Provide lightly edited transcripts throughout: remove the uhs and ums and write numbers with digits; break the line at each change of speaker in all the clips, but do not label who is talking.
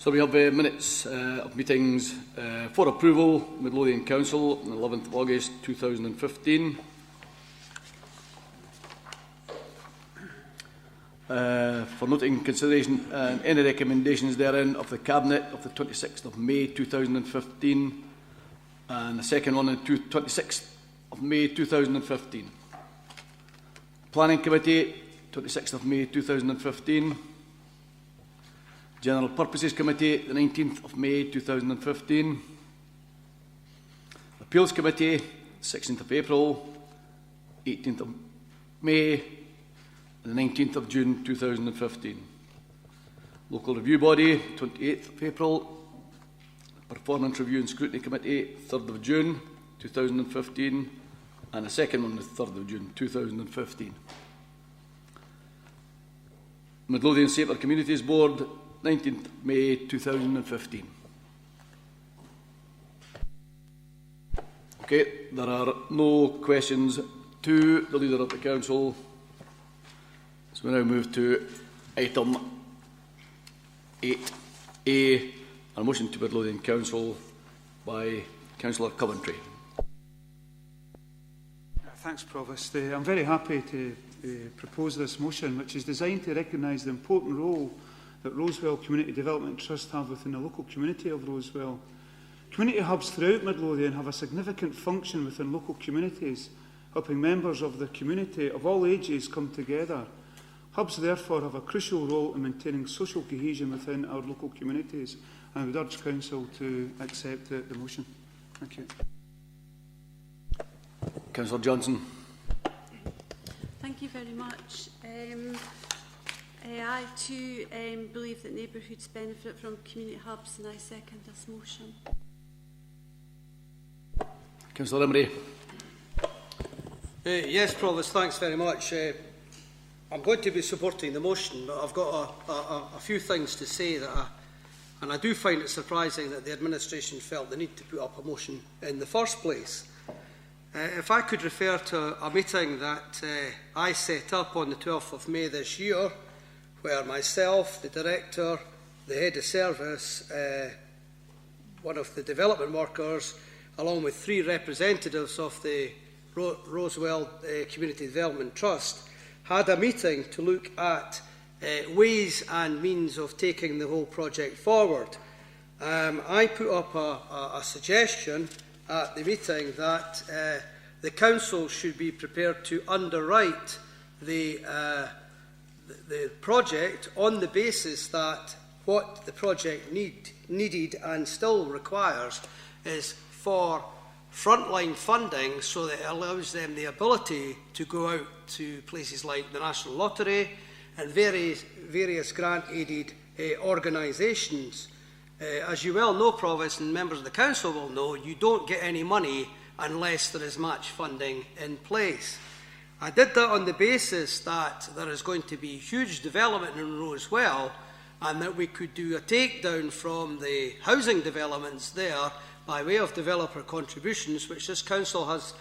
So we have minutes of meetings for approval. Midlothian Council on the 11th of August 2015. For noting consideration and any recommendations therein of the Cabinet of the 26th of May 2015 and the second one on the 26th of May 2015. Planning Committee 26th of May 2015. General Purposes Committee, the 19th of May 2015. Appeals Committee, 16th of April, 18th of May, and the 19th of June 2015. Local Review Body, 28th of April. Performance Review and Scrutiny Committee, 3rd of June 2015. And the second one, the 3rd of June 2015. Midlothian Safer Communities Board, 19th May 2015. Okay, there are no questions to the Leader of the Council. So we now move to item 8A, a motion to Midlothian Council by Councillor Coventry.
Thanks, Provost. I'm very happy to propose this motion, which is designed to recognise the important role that Rosewell Community Development Trust have within the local community of Rosewell. Community hubs throughout Midlothian have a significant function within local communities, helping members of the community of all ages come together. Hubs therefore have a crucial role in maintaining social cohesion within our local communities, and I would urge Council to accept the motion. Thank you.
Councillor Johnson.
Thank you very much. I too believe that neighbourhoods benefit from community hubs, and I second this motion.
Councillor Emery.
Yes, Provost, thanks very much. I'm going to be supporting the motion, but I've got a few things to say and I do find it surprising that the administration felt the need to put up a motion in the first place. If I could refer to a meeting that I set up on the 12th of May this year, where myself, the Director, the Head of Service, one of the development workers, along with 3 representatives of the Rosewell Community Development Trust, had a meeting to look at ways and means of taking the whole project forward. I put up a suggestion at the meeting that the Council should be prepared to underwrite the project on the basis that what the project needed and still requires is for frontline funding, so that it allows them the ability to go out to places like the National Lottery and various grant-aided organisations. As you well know, Provost, and members of the Council will know, you don't get any money unless there is match funding in place. I did that on the basis that there is going to be huge development in Rosewell, and that we could do a takedown from the housing developments there by way of developer contributions, which this Council has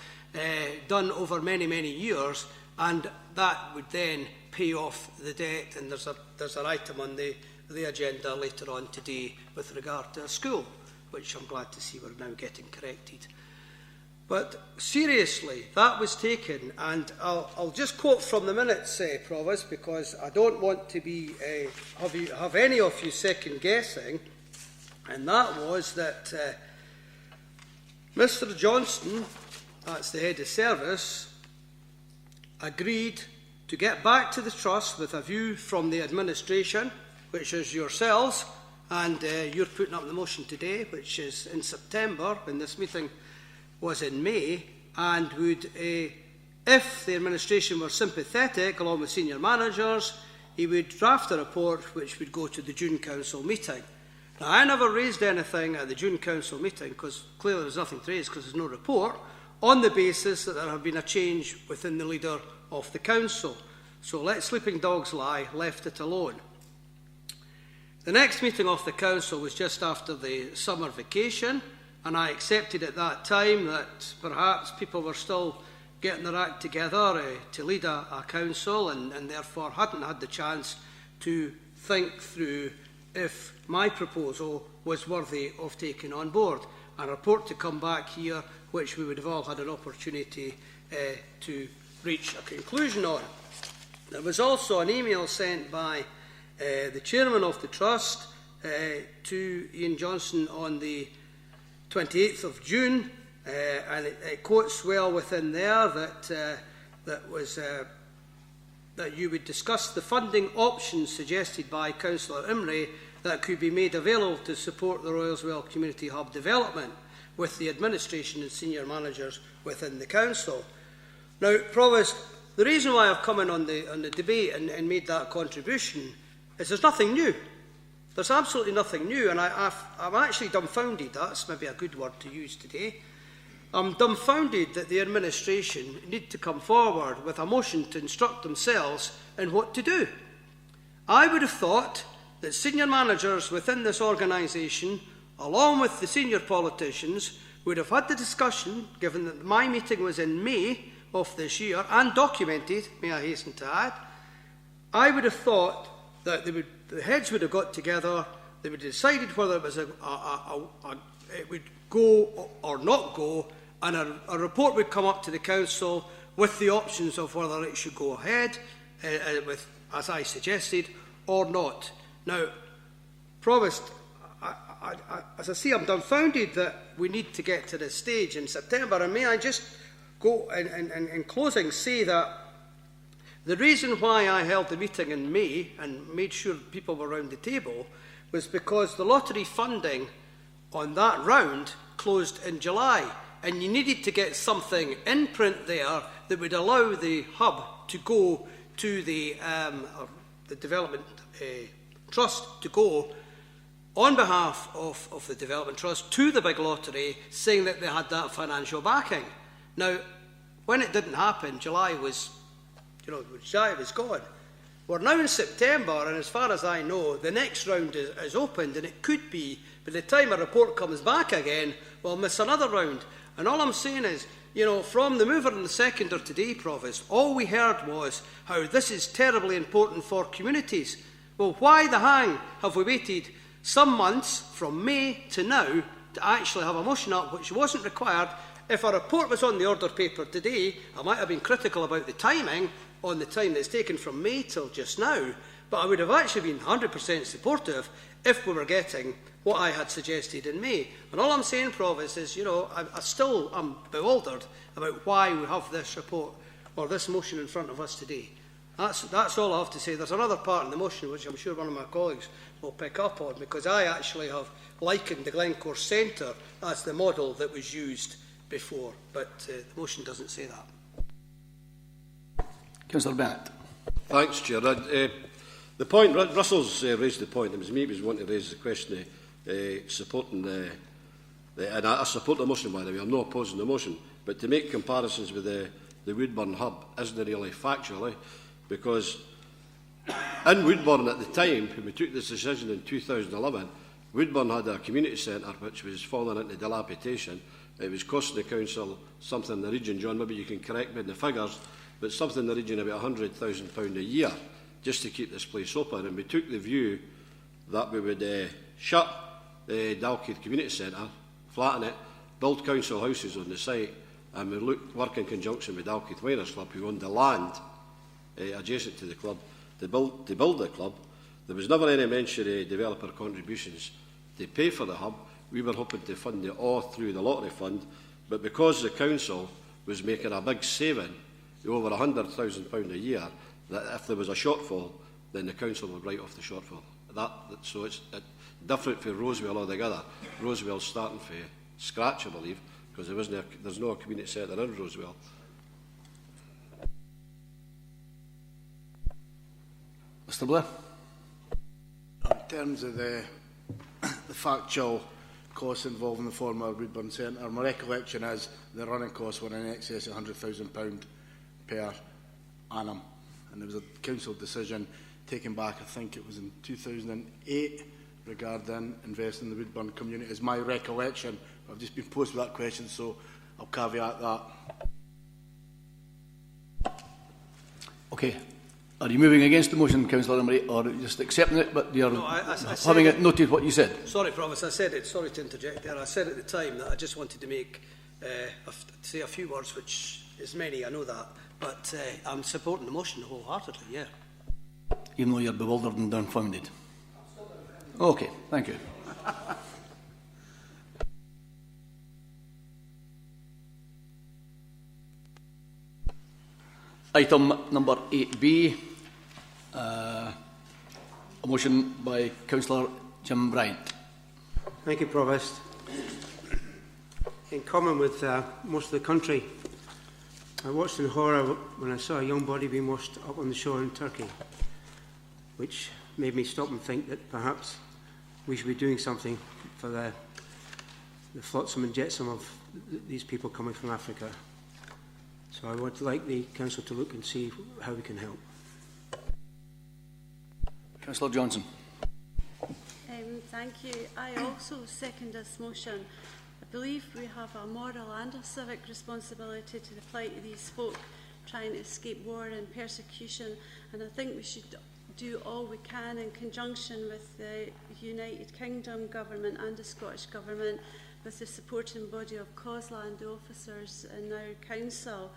done over many, many years, and that would then pay off the debt. And there's an item on the agenda later on today with regard to a school, which I'm glad to see we're now getting corrected. But seriously, that was taken, and I'll just quote from the minutes, Provost, because I don't want to be have any of you second guessing, and that was that Mr. Johnston, that's the Head of Service, agreed to get back to the Trust with a view from the administration, which is yourselves, and you're putting up the motion today, which is in September, when this meeting was in May, and would, if the administration were sympathetic, along with senior managers, he would draft a report which would go to the June Council meeting. Now, I never raised anything at the June Council meeting, because clearly there's nothing to raise because there's no report, on the basis that there had been a change within the leader of the Council. So let sleeping dogs lie, left it alone. The next meeting of the Council was just after the summer vacation, and I accepted at that time that perhaps people were still getting their act together to lead a council, and therefore hadn't had the chance to think through if my proposal was worthy of taking on board. A report to come back here, which we would have all had an opportunity to reach a conclusion on. There was also an email sent by the chairman of the Trust to Ian Johnson on the 28th of June, and it quotes well within there that you would discuss the funding options suggested by Councillor Imrie that could be made available to support the Royalswell Community Hub development with the administration and senior managers within the council. Now, Provost, the reason why I've come in on the debate and made that contribution is there's nothing new. There's absolutely nothing new, and I'm actually dumbfounded. That's maybe a good word to use today. I'm dumbfounded that the administration need to come forward with a motion to instruct themselves in what to do. I would have thought that senior managers within this organisation, along with the senior politicians, would have had the discussion, given that my meeting was in May of this year, and documented, may I hasten to add. I would have thought that the heads would have got together, they would have decided whether it was it would go or not go, and a report would come up to the council with the options of whether it should go ahead, with, as I suggested, or not. Now, Provost, as I say, I'm dumbfounded that we need to get to this stage in September, and may I just go in closing say that the reason why I held the meeting in May and made sure people were around the table was because the lottery funding on that round closed in July, and you needed to get something in print there that would allow the hub to go to the development trust to go on behalf of the development trust to the big lottery, saying that they had that financial backing. Now, when it didn't happen, July was gone. We're now in September, and as far as I know, the next round is opened, and it could be, by the time a report comes back again, we'll miss another round. And all I'm saying is, from the mover and the seconder today, Provost, all we heard was how this is terribly important for communities. Well, why the hang have we waited some months from May to now to actually have a motion up, which wasn't required? If a report was on the order paper today, I might have been critical about the timing on the time that's taken from May till just now, but I would have actually been 100% supportive if we were getting what I had suggested in May. And all I'm saying, Provost, is, I'm bewildered about why we have this report or this motion in front of us today. That's all I have to say. There's another part in the motion which I'm sure one of my colleagues will pick up on, because I actually have likened the Glencore Centre as the model that was used before, but the motion doesn't say that.
Councillor Bennett.
Thanks, Chair. The point, Russell's raised the point. It was me who was wanting to raise the question of supporting and I support the motion, by the way. I'm not opposing the motion, but to make comparisons with the Woodburn hub isn't really factually, because in Woodburn at the time, when we took this decision in 2011, Woodburn had a community centre which was falling into dilapidation. It was costing the council something in the region, John, maybe you can correct me in the figures, but something in the region of about £100,000 a year just to keep this place open. And we took the view that we would shut the Dalkeith Community Centre, flatten it, build council houses on the site, and we work in conjunction with Dalkeith Miners Club, who owned the land adjacent to the club, to build the club. There was never any mention of developer contributions to pay for the hub. We were hoping to fund it all through the lottery fund, but because the council was making a big saving, over £100,000 a year, that if there was a shortfall, then the council would write off the shortfall. So it's different for Rosewell altogether. Rosewell's starting from scratch, I believe, because there's no community centre in Rosewell.
Mr. Blair.
In terms of the factual costs involving the former Woodburn Centre, my recollection is the running costs were in excess of £100,000 per annum, and there was a council decision taken back, I think it was in 2008, regarding investing in the Woodburn community, is my recollection. I've just been posed with that question, so I'll caveat that.
Okay. Are you moving against the motion, Councillor Emery, or just accepting it, but you're having it noted what you said?
Sorry, Provost, I said it. Sorry to interject there. I said at the time that I just wanted to make say a few words, which is many, I know that, but I'm supporting the motion wholeheartedly, yeah.
Even though you're bewildered and dumbfounded? Okay, thank you. Item number 8B, a motion by Councillor Jim Bryant.
Thank you, Provost. In common with most of the country, I watched in horror when I saw a young body being washed up on the shore in Turkey, which made me stop and think that perhaps we should be doing something for the flotsam and jetsam of these people coming from Africa. So I would like the Council to look and see how we can help.
Councillor Johnson.
Thank you. I also second this motion. I believe we have a moral and a civic responsibility to the plight of these folk trying to escape war and persecution, and I think we should do all we can in conjunction with the United Kingdom Government and the Scottish Government, with the supporting body of COSLA and the officers in our council.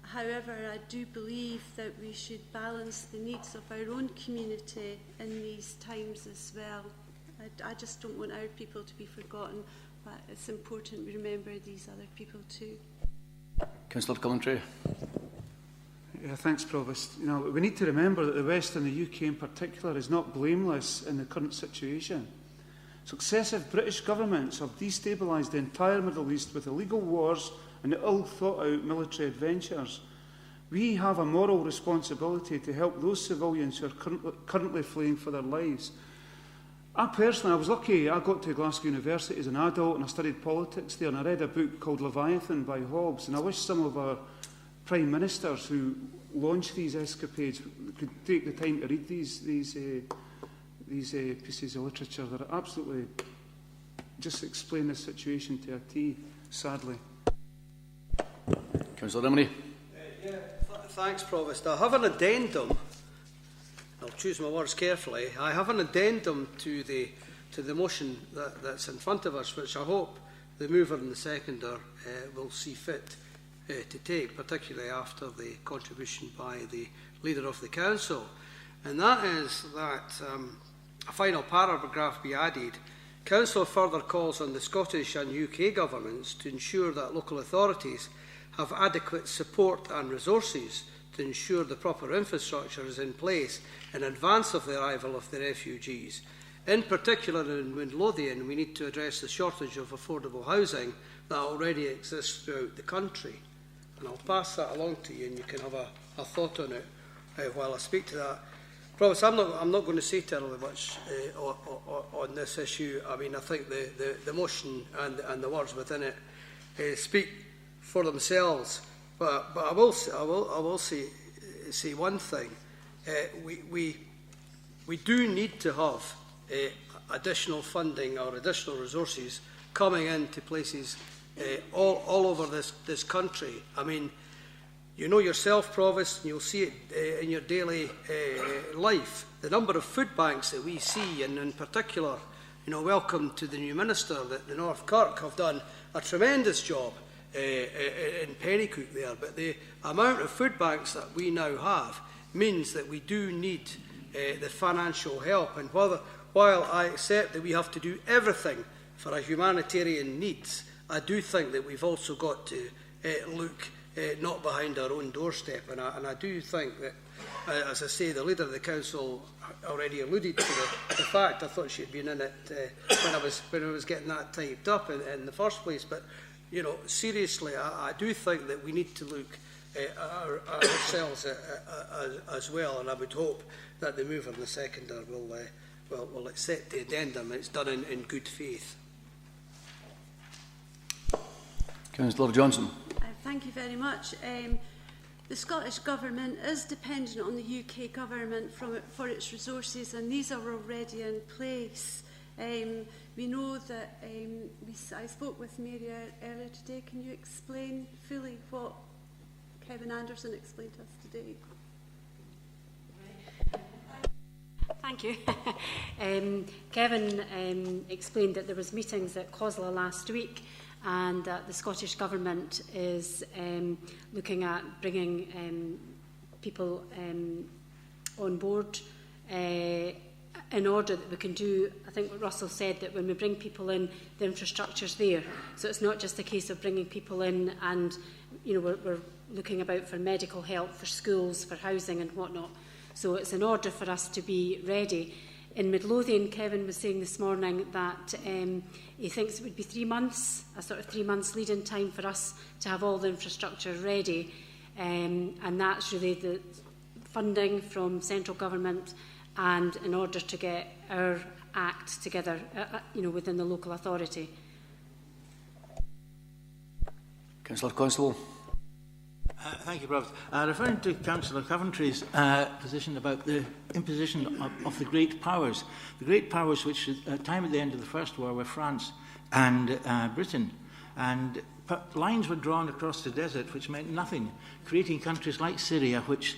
However, I do believe that we should balance the needs of our own community in these times as well. I just don't want our people to be forgotten, but it's important we remember these other people too.
Councillor Coventry.
Yeah, thanks, Provost. You know, we need to remember that the West and the UK in particular is not blameless in the current situation. Successive British governments have destabilised the entire Middle East with illegal wars and ill-thought-out military adventures. We have a moral responsibility to help those civilians who are currently fleeing for their lives. I was lucky. I got to Glasgow University as an adult and I studied politics there, and I read a book called Leviathan by Hobbes, and I wish some of our prime ministers who launch these escapades could take the time to read these pieces of literature that are absolutely just explain the situation to a T, sadly.
Councillor Emery.
Thanks, Provost. I have an addendum. I'll choose my words carefully. I have an addendum to the motion that's in front of us, which I hope the mover and the seconder will see fit to take, particularly after the contribution by the Leader of the Council. And that is that a final paragraph be added. Council further calls on the Scottish and UK governments to ensure that local authorities have adequate support and resources to ensure the proper infrastructure is in place in advance of the arrival of the refugees. In particular in Midlothian, we need to address the shortage of affordable housing that already exists throughout the country. And I'll pass that along to you and you can have a thought on it while I speak to that. Provost, I'm not going to say terribly much on this issue. I mean, I think the motion and the words within it speak for themselves. But I will say one thing. We do need to have additional funding or additional resources coming into places all over this country. I mean, you know yourself, Provost, and you'll see it in your daily life, the number of food banks that we see, and in particular, you know, welcome to the new minister that the North Kirk have done a tremendous job in Pennycook there. But the amount of food banks that we now have means that we do need the financial help. And while I accept that we have to do everything for our humanitarian needs, I do think that we've also got to look not behind our own doorstep. And I do think that, as I say, the Leader of the Council already alluded to the fact. I thought she'd been in it when I was getting that typed up in the first place. But, you know, seriously, I do think that we need to look ourselves as well. And I would hope that the mover and the seconder will accept the addendum. It's done in good faith.
Councillor Johnson.
Thank you very much. The Scottish Government is dependent on the UK Government for its resources, and these are already in place. We know that I spoke with Mary earlier today. Can you explain fully what Kevin Anderson explained to us today?
Thank you. Kevin explained that there was meetings at COSLA last week, and that the Scottish Government is looking at bringing people on board in order that we can do, I think what Russell said, that when we bring people in, the infrastructure's there. So it's not just a case of bringing people in and, you know, we're looking about for medical help, for schools, for housing and whatnot. So it's in order for us to be ready. In Midlothian, Kevin was saying this morning that he thinks it would be 3 months, a sort of 3 months lead-in time for us to have all the infrastructure ready. And that's really the funding from central government, and in order to get our act together, you know, within the local authority.
Councillor Constable.
Thank you, Provost. Referring to Councillor Coventry's position about the imposition of the great powers. The great powers which at time at the end of the First War were France and Britain. And lines were drawn across the desert which meant nothing, creating countries like Syria which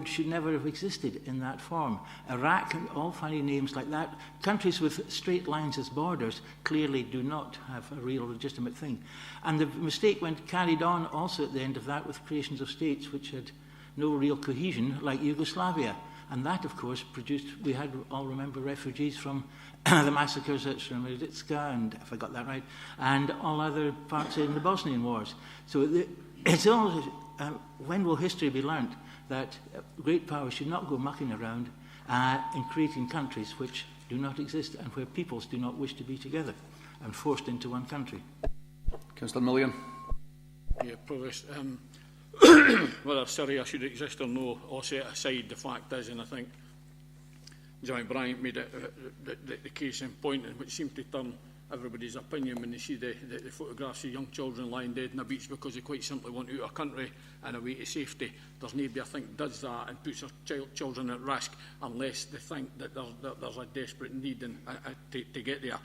should never have existed in that form. Iraq, all finding names like that. Countries with straight lines as borders clearly do not have a real legitimate thing. And the mistake went carried on also at the end of that with creations of states which had no real cohesion, like Yugoslavia. And that, of course, produced, we had all remember refugees from the massacres at Srebrenica, and if I got that right, and all other parts in the Bosnian wars. So it's always, when will history be learnt that great powers should not go mucking around in creating countries which do not exist and where peoples do not wish to be together and forced into one country.
Councillor Milligan.
Yeah, Provost. Whether Syria should exist or no, I'll set aside the fact is, and I think Johnny Bryant made it the case in point, which seemed to turn everybody's opinion when they see the photographs of young children lying dead in the beach because they quite simply want out of country and away to safety. There's nobody, I think, does that and puts their children at risk unless they think that there's a desperate need to get there.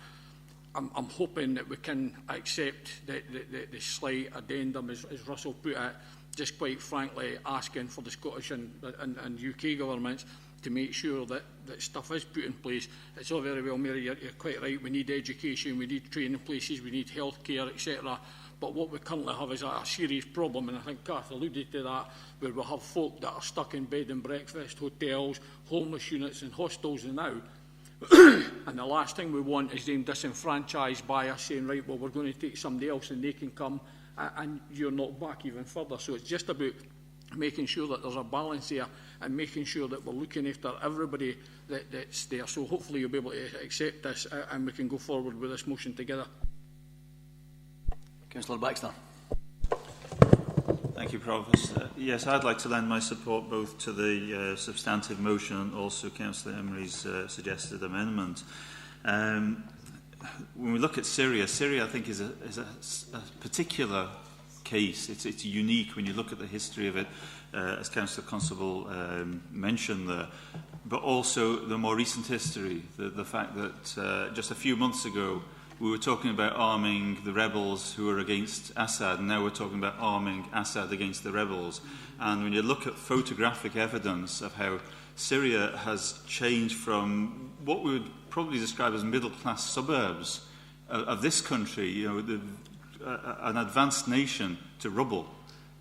I'm hoping that we can accept the slight addendum, as Russell put it, just quite frankly asking for the Scottish and UK governments to make sure that stuff is put in place. It's all very well, Mary, you're quite right, we need education, we need training places, we need healthcare, etc. But what we currently have is a serious problem, and I think Kath alluded to that, where we have folk that are stuck in bed and breakfast, hotels, homeless units and hostels now. And the last thing we want is them disenfranchised by us saying, right, well, we're going to take somebody else and they can come and you're knocked back even further. So it's just about making sure that there's a balance here and making sure that we're looking after everybody that's there. So hopefully you'll be able to accept this and we can go forward with this motion together.
Councillor Baxter.
Thank you, Provost. Yes, I'd like to lend my support both to the substantive motion and also Councillor Emery's suggested amendment. When we look at Syria, I think is a particular case. It's unique when you look at the history of it, as Councillor Constable mentioned there, but also the more recent history, the fact that just a few months ago we were talking about arming the rebels who were against Assad, and now we're talking about arming Assad against the rebels. And when you look at photographic evidence of how Syria has changed from what we would probably describe as middle-class suburbs of this country, you know, an advanced nation, to rubble.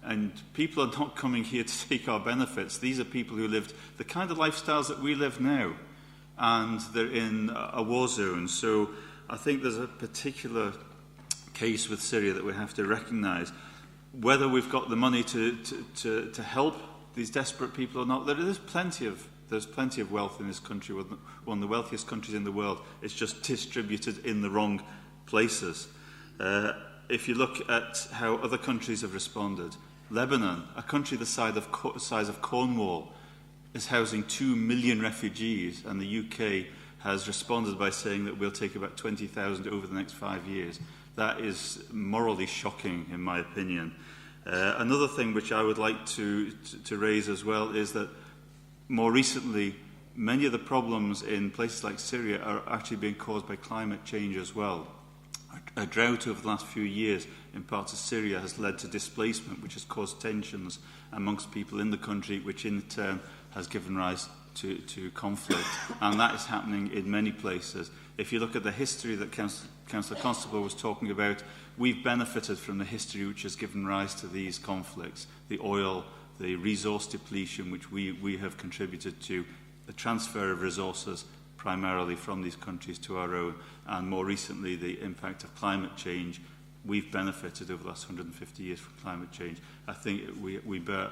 And people are not coming here to take our benefits. These are people who lived the kind of lifestyles that we live now, and they're in a war zone. So I think there's a particular case with Syria that we have to recognise. Whether we've got the money to help these desperate people or not, there's plenty of wealth in this country, one of the wealthiest countries in the world. It's just distributed in the wrong places. If you look at how other countries have responded, Lebanon, a country the size of Cornwall, is housing 2 million refugees, and the UK has responded by saying that we'll take about 20,000 over the next 5 years. That is morally shocking, in my opinion. Another thing which I would like to raise as well is that more recently, many of the problems in places like Syria are actually being caused by climate change as well. Our a drought over the last few years in parts of Syria has led to displacement, which has caused tensions amongst people in the country, which in turn has given rise to conflict. And that is happening in many places. If you look at the history that Councillor Constable was talking about, we've benefited from the history which has given rise to these conflicts, the oil, the resource depletion, which we have contributed to, the transfer of resources primarily from these countries to our own, and more recently the impact of climate change. We've benefited over the last 150 years from climate change. I think we bear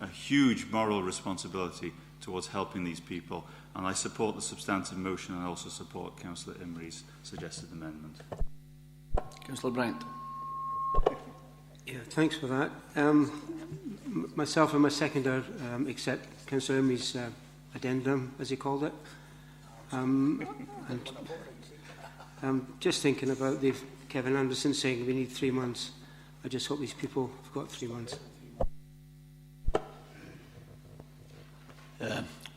a huge moral responsibility towards helping these people, and I support the substantive motion and I also support Councillor Imrie's suggested amendment.
Councillor Bryant.
Yeah, thanks for that. Myself and my seconder accept Councillor Imrie's addendum, as he called it. And just thinking about Kevin Anderson saying we need 3 months. I just hope these people have got 3 months.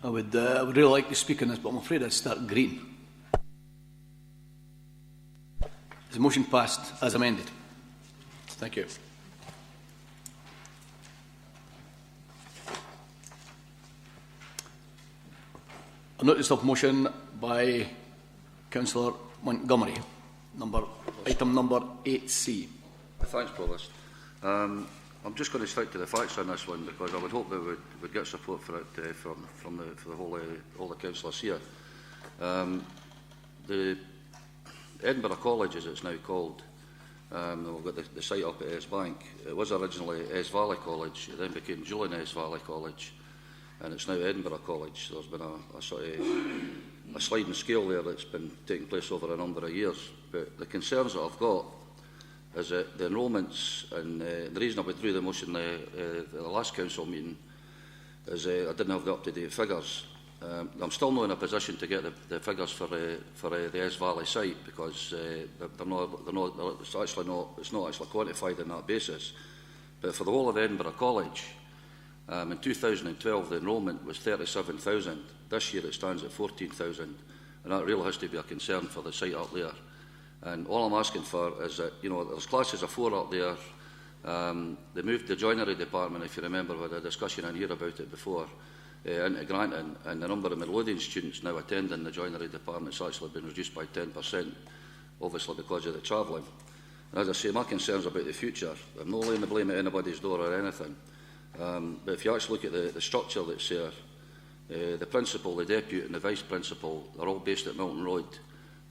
I would really like to speak on this, but I'm afraid I'd start green. Is the motion passed as amended? Thank you. A notice of motion by Councillor Montgomery, item number 8C.
Thanks, Provost. I'm just going to stick to the facts on this one because I would hope that we'd get support for it from the all the councillors here. The Edinburgh College, as it's now called, we've got the site up at S Bank. It was originally S Valley College, it then became Julian S Valley College, and it's now Edinburgh College. So there's been a sort of a sliding scale there that's been taking place over a number of years. But the concerns that I've got is that the enrolments, and the reason I withdrew the motion the last council meeting is I didn't have the up-to-date figures. I'm still not in a position to get the figures for the S Valley site because it's not actually quantified on that basis. But for the whole of Edinburgh College, in 2012 the enrolment was 37,000. This year it stands at 14,000, and that really has to be a concern for the site up there. And all I'm asking for is that, you know, there's classes of 4 up there. They moved the joinery department, if you remember, we had a discussion in here about it before, into Granton, and the number of Midlothian students now attending the joinery department has actually been reduced by 10%, obviously because of the travelling. And as I say, my concerns about the future, I'm not laying the blame at anybody's door or anything, but if you actually look at the structure that's there, the principal, the deputy and the vice principal are all based at Milton Road.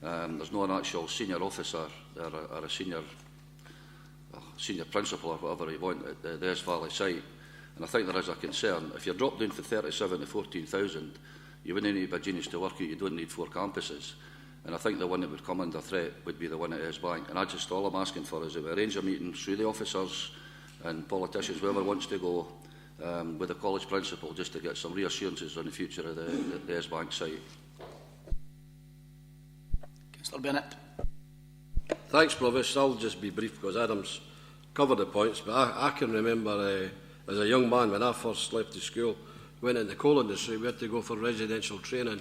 There's no an actual senior officer or a senior principal or whatever you want at the S Valley site. And I think there is a concern. If you're dropped down from 37 to 14,000, you wouldn't need to be a genius to work out. You don't need 4 campuses. And I think the one that would come under threat would be the one at S Bank. And all I'm asking for is that we arrange a meeting through the officers and politicians, whoever wants to go, with the college principal, just to get some reassurances on the future of the S Bank site.
Councillor Bennett.
Thanks, Provost. I'll just be brief because Adam's covered the points, but I can remember as a young man when I first left the school, went in the coal industry, we had to go for residential training,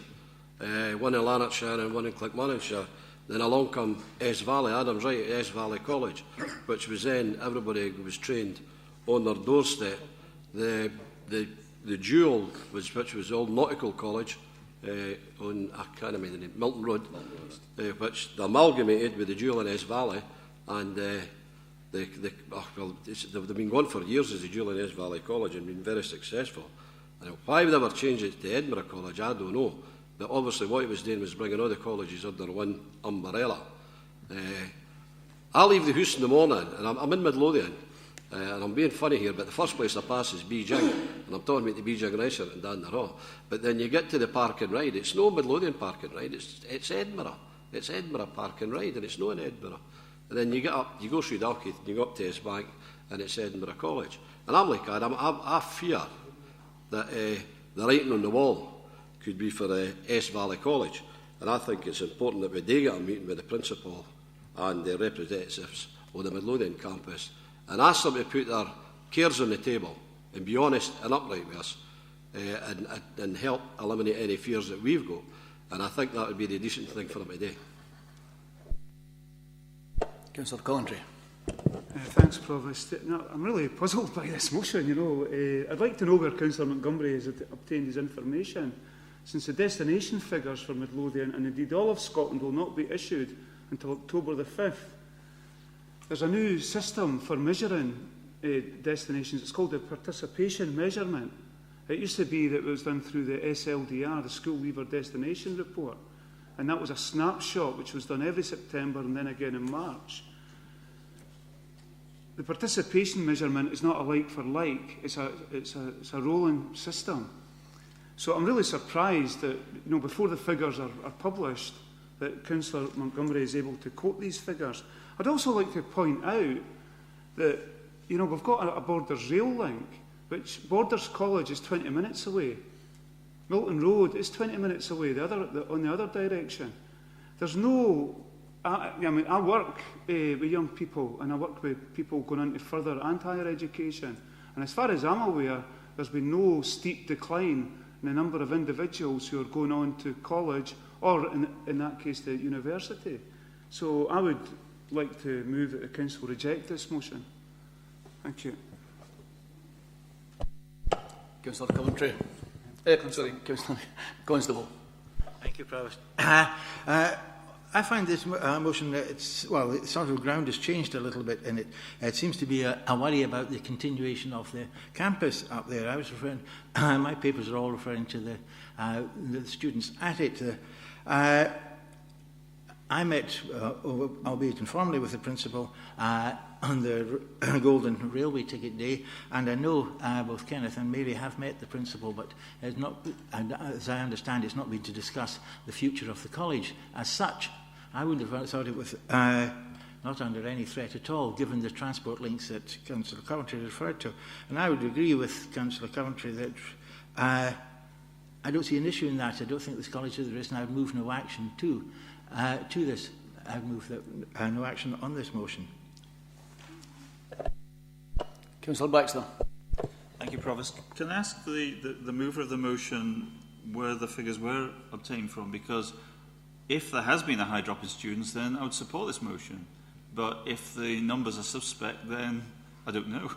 one in Lanarkshire and one in Clickmannanshire. Then along come S Valley, Adam's right, at S Valley College, which was then, everybody was trained on their doorstep. The Jewel, which was the old nautical college, on, I can't remember the name, Milton Road, which they amalgamated with the Jewel in S Valley, and they've been going for years as the Jewel in S Valley College and been very successful. And why would they ever change it to Edinburgh College, I don't know. But obviously what he was doing was bringing all the colleges under one umbrella. I leave the house in the morning, and I'm in Midlothian, and I'm being funny here, but the first place I pass is Beijing, and I'm talking about the Beijing restaurant down the road. But then you get to the park and ride, it's no Midlothian park and ride, it's Edinburgh. It's Edinburgh park and ride, and it's not in Edinburgh. And then you get up, you go through Dalkeith, and you go up to S Bank, and it's Edinburgh College. And I'm like, I fear that the writing on the wall could be for S Valley College. And I think it's important that we do get a meeting with the principal and the representatives of the Midlothian campus and ask them to put their cares on the table and be honest and upright with us and help eliminate any fears that we've got. And I think that would be the decent thing for them to do.
Councillor Coventry.
Thanks, Provost. No, I'm really puzzled by this motion, you know. I'd like to know where Councillor Montgomery has obtained his information, since the destination figures for Midlothian and indeed all of Scotland will not be issued until October the 5th. There's a new system for measuring destinations. It's called the participation measurement. It used to be that it was done through the SLDR, the School Leaver Destination Report, and that was a snapshot which was done every September and then again in March. The participation measurement is not a like for like, it's a rolling system. So I'm really surprised that, you know, before the figures are published, that Councillor Montgomery is able to quote these figures. I'd also like to point out that, you know, we've got a Borders rail link, which Borders College is 20 minutes away. Milton Road is 20 minutes away, on the other direction. There's no... I work with young people, and I work with people going into further and higher education. And as far as I'm aware, there's been no steep decline in the number of individuals who are going on to college, or in that case, the university. So I would like to move that the Council reject this motion. Thank you.
Councillor Coventry. Sorry, Councillor Constable.
Thank you, Provost. I find this motion, it's sort of ground has changed a little bit in it. It seems to be a worry about the continuation of the campus up there. I was referring, my papers are all referring to the students at it. I met, albeit informally, with the principal on the Golden Railway Ticket Day, and I know both Kenneth and Mary have met the principal, but it's not, as I understand, it's not been to discuss the future of the college as such. I would have thought it was not under any threat at all, given the transport links that Councillor Coventry referred to. And I would agree with Councillor Coventry that I don't see an issue in that. I don't think this college is there is, and I would move no action to this. I would move that, no action on this motion.
Councillor Baxter.
Thank you, Provost. Can I ask the mover of the motion where the figures were obtained from? Because if there has been a high drop in students, then I would support this motion. But if the numbers are suspect, then I don't know.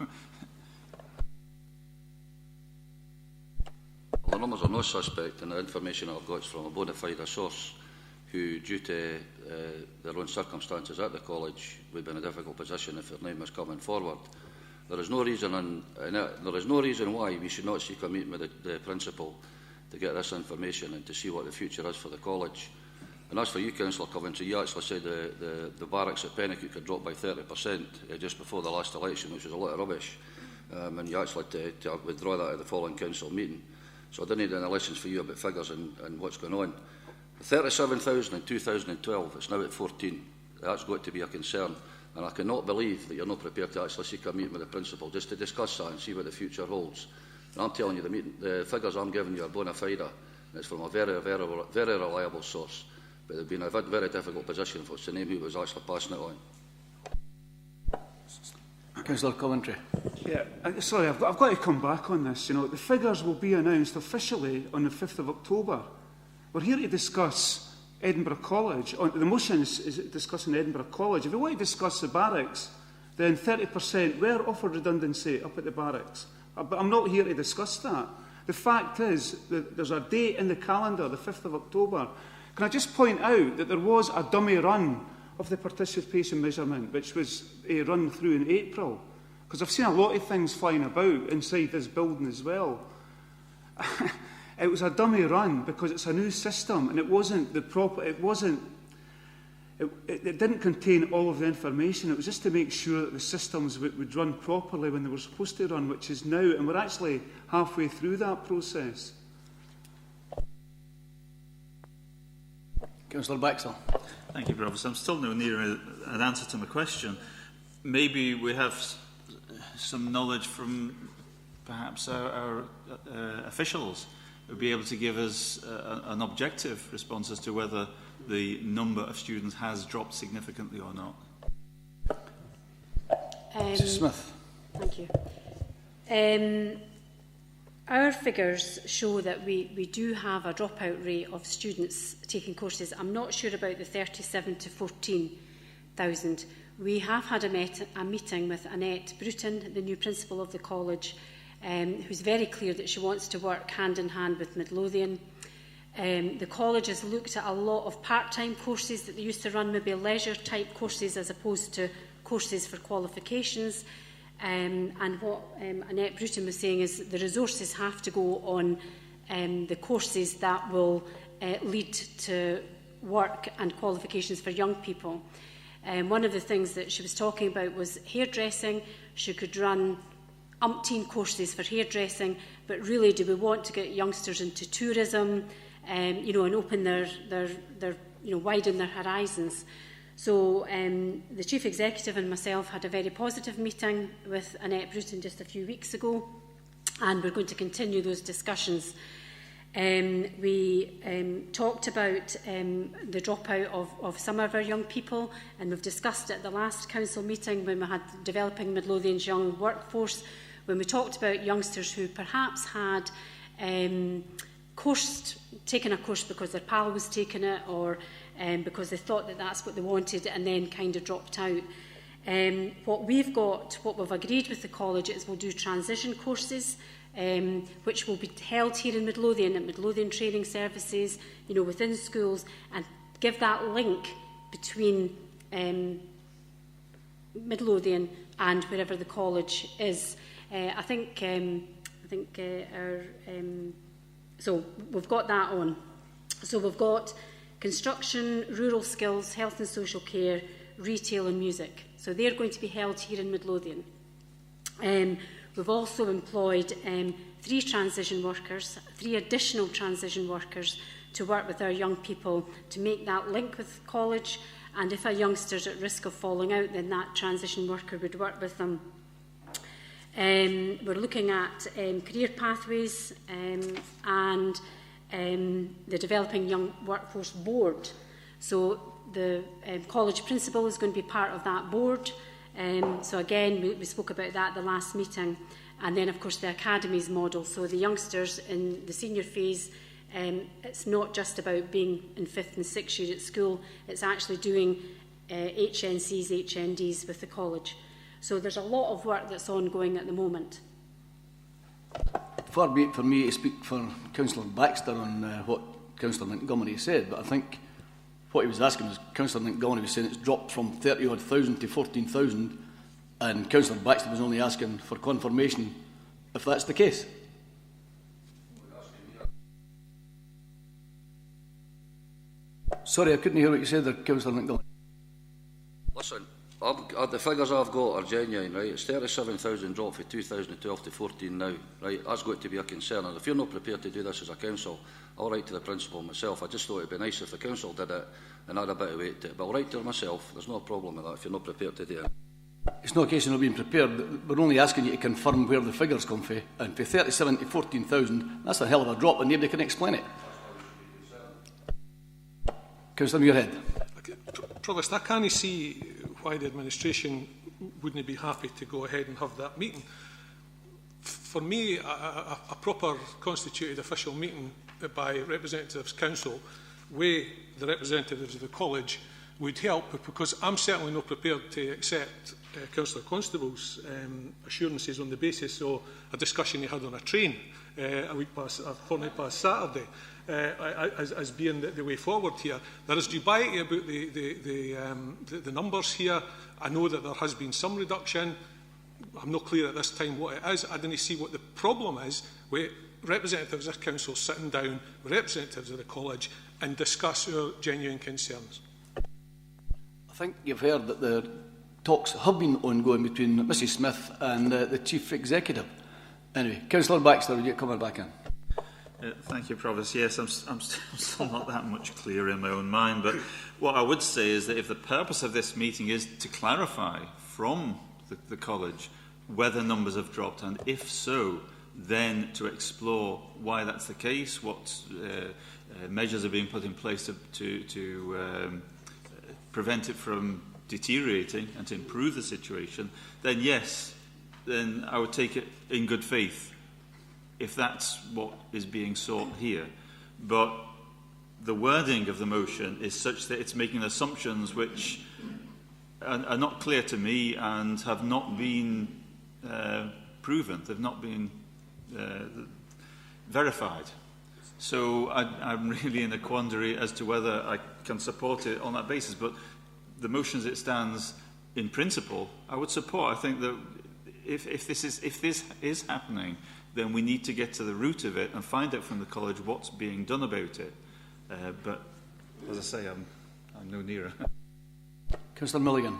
Well, the numbers are no suspect, and the information I've got is from a bona fide source who, due to their own circumstances at the college, would be in a difficult position if their name was coming forward. There is no reason, there is no reason why we should not seek a meeting with the principal to get this information and to see what the future is for the college. And as for you, Councillor Coventry, you actually said the barracks at Penicuik had dropped by 30% just before the last election, which was a lot of rubbish. And you actually had to withdraw that at the following council meeting. So I didn't need any lessons for you about figures and what's going on. 37,000 in 2012, it's now at 14. That's got to be a concern. And I cannot believe that you're not prepared to actually seek a meeting with the principal just to discuss that and see what the future holds. And I'm telling you, the figures I'm giving you are bona fide, and it's from a very, very, very reliable source. But they've been in a very difficult position for us to name who was actually passing it on.
Councillor Coventry.
Yeah, sorry, I've got to come back on this. You know, the figures will be announced officially on the 5th of October. We're here to discuss Edinburgh College. The motion is discussing Edinburgh College. If we want to discuss the barracks, then 30% were offered redundancy up at the barracks. But I'm not here to discuss that. The fact is that there's a date in the calendar, the 5th of October. Can I just point out that there was a dummy run of the participation measurement, which was run through in April? Because I've seen a lot of things flying about inside this building as well. It was a dummy run because it's a new system, and it wasn't the proper. It didn't contain all of the information. It was just to make sure that the systems would run properly when they were supposed to run, which is now, and we're actually halfway through that process.
Councillor Baxter.
Thank you, Provost. I'm still no near an answer to my question. Maybe we have some knowledge from perhaps our officials who would be able to give us an objective response as to whether the number of students has dropped significantly or not.
Mrs. Smith.
Thank you. Our figures show that we do have a dropout rate of students taking courses. I'm not sure about the 37 to 14,000. we have had a meeting with Annette Bruton, the new principal of the college, who's very clear that she wants to work hand in hand with Midlothian. The college has looked at a lot of part-time courses that they used to run, maybe leisure-type courses as opposed to courses for qualifications. And what Annette Bruton was saying is the resources have to go on the courses that will lead to work and qualifications for young people. One of the things that she was talking about was hairdressing. She could run umpteen courses for hairdressing, but really do we want to get youngsters into tourism, and open their widen their horizons. So the Chief Executive and myself had a very positive meeting with Annette Bruton just a few weeks ago, and we're going to continue those discussions. We talked about the dropout of some of our young people, and we've discussed at the last council meeting when we had Developing Midlothian's Young Workforce, when we talked about youngsters who perhaps had taken a course because their pal was taking it, or because they thought that that's what they wanted and then kind of dropped out. What we've agreed with the college is we'll do transition courses, which will be held here in Midlothian at Midlothian Training Services, within schools, and give that link between Midlothian and wherever the college is. So we've got that on. So we've got construction, rural skills, health and social care, retail and music. So they're going to be held here in Midlothian. We've also employed 3 additional transition workers to work with our young people to make that link with college. And if a youngster's at risk of falling out, then that transition worker would work with them. We're looking at career pathways and the Developing Young Workforce Board. So the college principal is going to be part of that board. So again, we spoke about that at the last meeting. And then, of course, the academies model. So the youngsters in the senior phase, it's not just about being in 5th and 6th year at school. It's actually doing HNCs, HNDs with the college. So there's a lot of work that's ongoing at the moment.
Far be it for me to speak for Councillor Baxter on what Councillor Montgomery said, but I think what he was asking was, Councillor Montgomery was saying it's dropped from 30-odd thousand to 14,000, and Councillor Baxter was only asking for confirmation if that's the case. Sorry, I couldn't hear what you said there, Councillor Montgomery.
Listen, the figures I've got are genuine, right? It's 37,000 dropped from 2012 to 14 now, right? That's got to be a concern. And if you're not prepared to do this as a council, I'll write to the principal myself. I just thought it'd be nice if the council did it and had a bit of weight to it. But I'll write to her myself. There's no problem with that if you're not prepared to do it.
It's not a case of not being prepared. We're only asking you to confirm where the figures come from. And for 37 to 14,000, that's a hell of a drop, and nobody can explain it. Councillor Muirhead.
Provost, I can't see why the administration wouldn't be happy to go ahead and have that meeting. For me, a proper constituted official meeting by representatives council with the representatives of the college would help, because I'm certainly not prepared to accept Councillor Constable's assurances on the basis of a discussion he had on a train a fortnight past Saturday as being the way forward here. There is dubiety about the numbers here. I know that there has been some reduction. I'm not clear at this time what it is. I didn't see what the problem is with representatives of council sitting down with representatives of the college and discuss our genuine concerns.
I think you've heard that the talks have been ongoing between Mrs Smith and the Chief Executive. Anyway, Councillor Baxter, would you come back in?
Thank you, Provost. Yes, I'm still not that much clearer in my own mind, but what I would say is that if the purpose of this meeting is to clarify from the college whether numbers have dropped, and if so, then to explore why that's the case, what measures are being put in place to prevent it from deteriorating and to improve the situation, then yes, then I would take it in good faith if that's what is being sought here. But the wording of the motion is such that it's making assumptions which are not clear to me and have not been proven. They've not been verified. So I'm really in a quandary as to whether I can support it on that basis. But the motion as it stands, in principle, I would support. I think that if this is happening, then we need to get to the root of it and find out from the college what's being done about it. But as I say, I'm no nearer.
Councillor Milligan.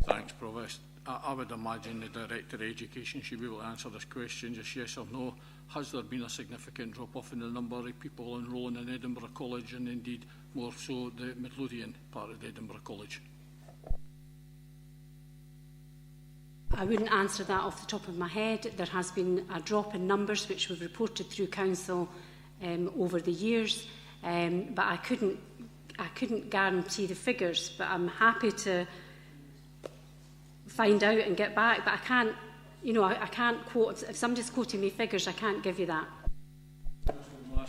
Thanks, Provost. I would imagine the Director of Education should be able to answer this question, just yes or no. Has there been a significant drop-off in the number of people enrolling in Edinburgh College, and indeed more so the Midlothian part of the Edinburgh College?
I wouldn't answer that off the top of my head. There has been a drop in numbers which we've reported through Council over the years, but I couldn't guarantee the figures, but I'm happy to find out and get back, but I can't, I can't quote, if somebody's quoting me figures, I can't give you that.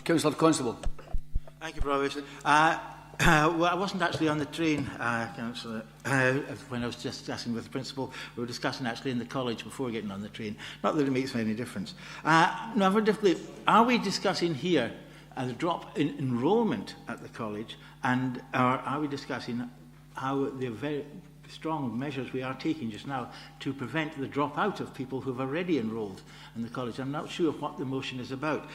Councillor Constable.
Thank you, Provost. Well, I wasn't actually on the train, Councillor, when I was just discussing with the Principal. We were discussing actually in the college before getting on the train. Not that it makes any difference. No, very difficultly. Are we discussing here the drop in enrolment at the college, and are we discussing how the very strong measures we are taking just now to prevent the dropout of people who have already enrolled in the college? I'm not sure what the motion is about.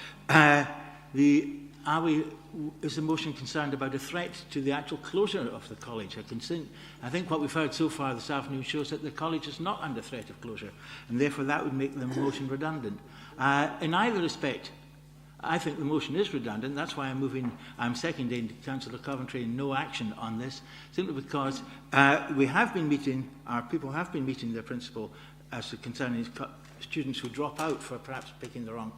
Is the motion concerned about a threat to the actual closure of the college? I think what we've heard so far this afternoon shows that the college is not under threat of closure, and therefore that would make the motion redundant. In either respect, I think the motion is redundant. That's why I'm seconding Councillor Coventry no action on this, simply because we have been meeting, our people have been meeting their principal as concerning students who drop out for perhaps picking the wrong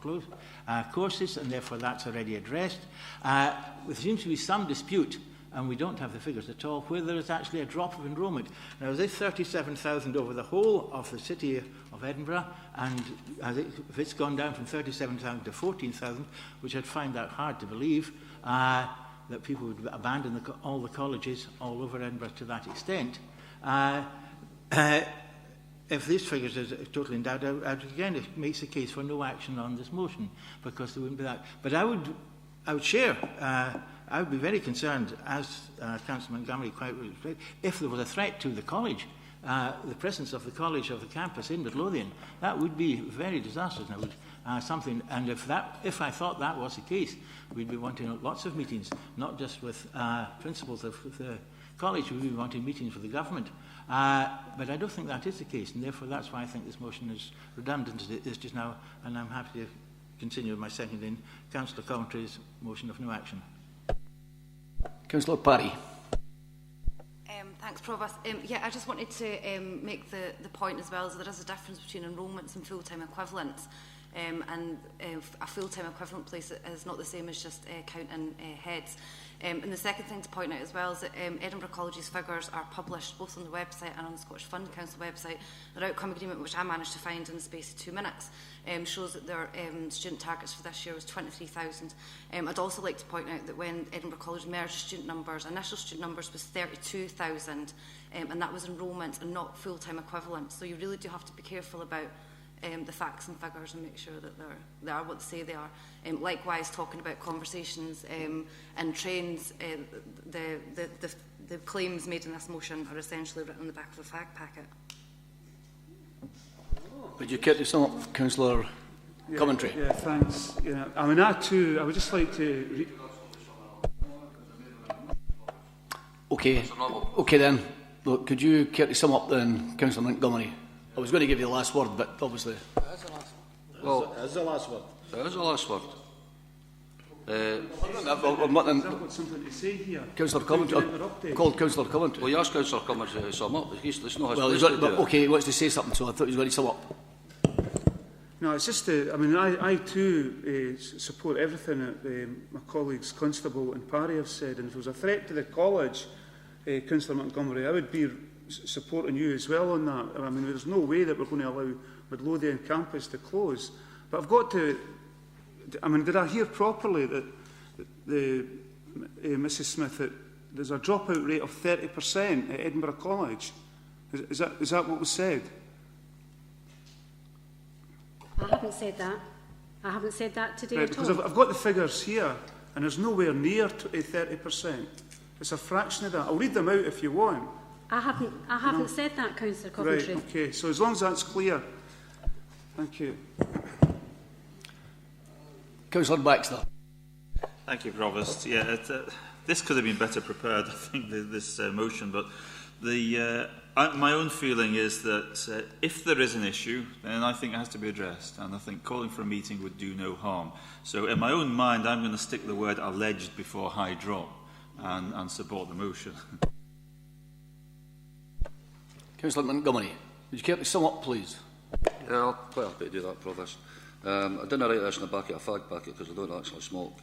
courses, and therefore that's already addressed. There seems to be some dispute, and we don't have the figures at all, where there is actually a drop of enrolment. Now, is this 37,000 over the whole of the city of Edinburgh, and if it's gone down from 37,000 to 14,000, which I'd find that hard to believe, that people would abandon all the colleges all over Edinburgh to that extent. If these figures are totally in doubt, again, it makes the case for no action on this motion, because there wouldn't be that. But I would share, I would be very concerned, as Councillor Montgomery quite rightly said, if there was a threat to the college, the presence of the college of the campus in Midlothian. That would be very disastrous. And and if I thought that was the case, we'd be wanting lots of meetings, not just with principals of the college. We'd be wanting meetings with the government. But I don't think that is the case, and therefore that's why I think this motion is redundant as it is just now, and I'm happy to continue with my seconding Councillor Coventry's motion of no action.
Councillor Parry.
Thanks, Provost. I just wanted to make the point as well, that there is a difference between enrolments and full-time equivalents. And a full-time equivalent place is not the same as just counting heads. And the second thing to point out as well is that Edinburgh College's figures are published both on the website and on the Scottish Fund Council website. Their outcome agreement, which I managed to find in the space of 2 minutes, shows that their student targets for this year was 23,000. I'd also like to point out that when Edinburgh College merged student numbers, initial student numbers was 32,000, and that was enrolment and not full-time equivalents. So you really do have to be careful about the facts and figures and make sure that they are what they say they are. Likewise, talking about conversations and trains, the claims made in this motion are essentially written on the back of a fag packet.
Would you care to sum up, Councillor Coventry?
Yeah, thanks. Yeah, I mean, I would just like to...
Okay then. Look, could you care to sum up then, Councillor Montgomery? I was going to give you the last word, but obviously...
Well, it is the last word. It is the last word.
I've got something to say here.
Councillor Coventry. Called Councillor Coventry.
Well, you asked Councillor Coventry to sum up. It's not his
place
to do it.
Okay, he wants to say something, so I thought he was going to sum up.
No, it's just, I too support everything that my colleagues Constable and Parry have said, and if there was a threat to the college, Councillor Montgomery, I would be supporting you as well on that. I mean, there's no way that we're going to allow Midlothian campus to close. But I've got to... I mean, did I hear properly that Mrs Smith, that there's a dropout rate of 30% at Edinburgh College? Is that what was said?
I haven't said that. I haven't said that today
Right,
at
because
all.
I've got the figures here, and there's nowhere near 30%. It's a fraction of that. I'll read them out if you want.
I haven't said that, Councillor Coventry.
Right, okay. So as long as that's clear. Thank you.
Councillor Baxter.
Thank you, Provost. Yeah, this could have been better prepared, I think, this motion, but my own feeling is that if there is an issue, then I think it has to be addressed, and I think calling for a meeting would do no harm. So in my own mind, I'm going to stick the word alleged before high drop and support the motion.
Councillor Montgomery, would you care to sum up, please?
Yeah, I'll quite happy to do that, Provost. I didn't write this in the back of a fag packet because I don't actually smoke.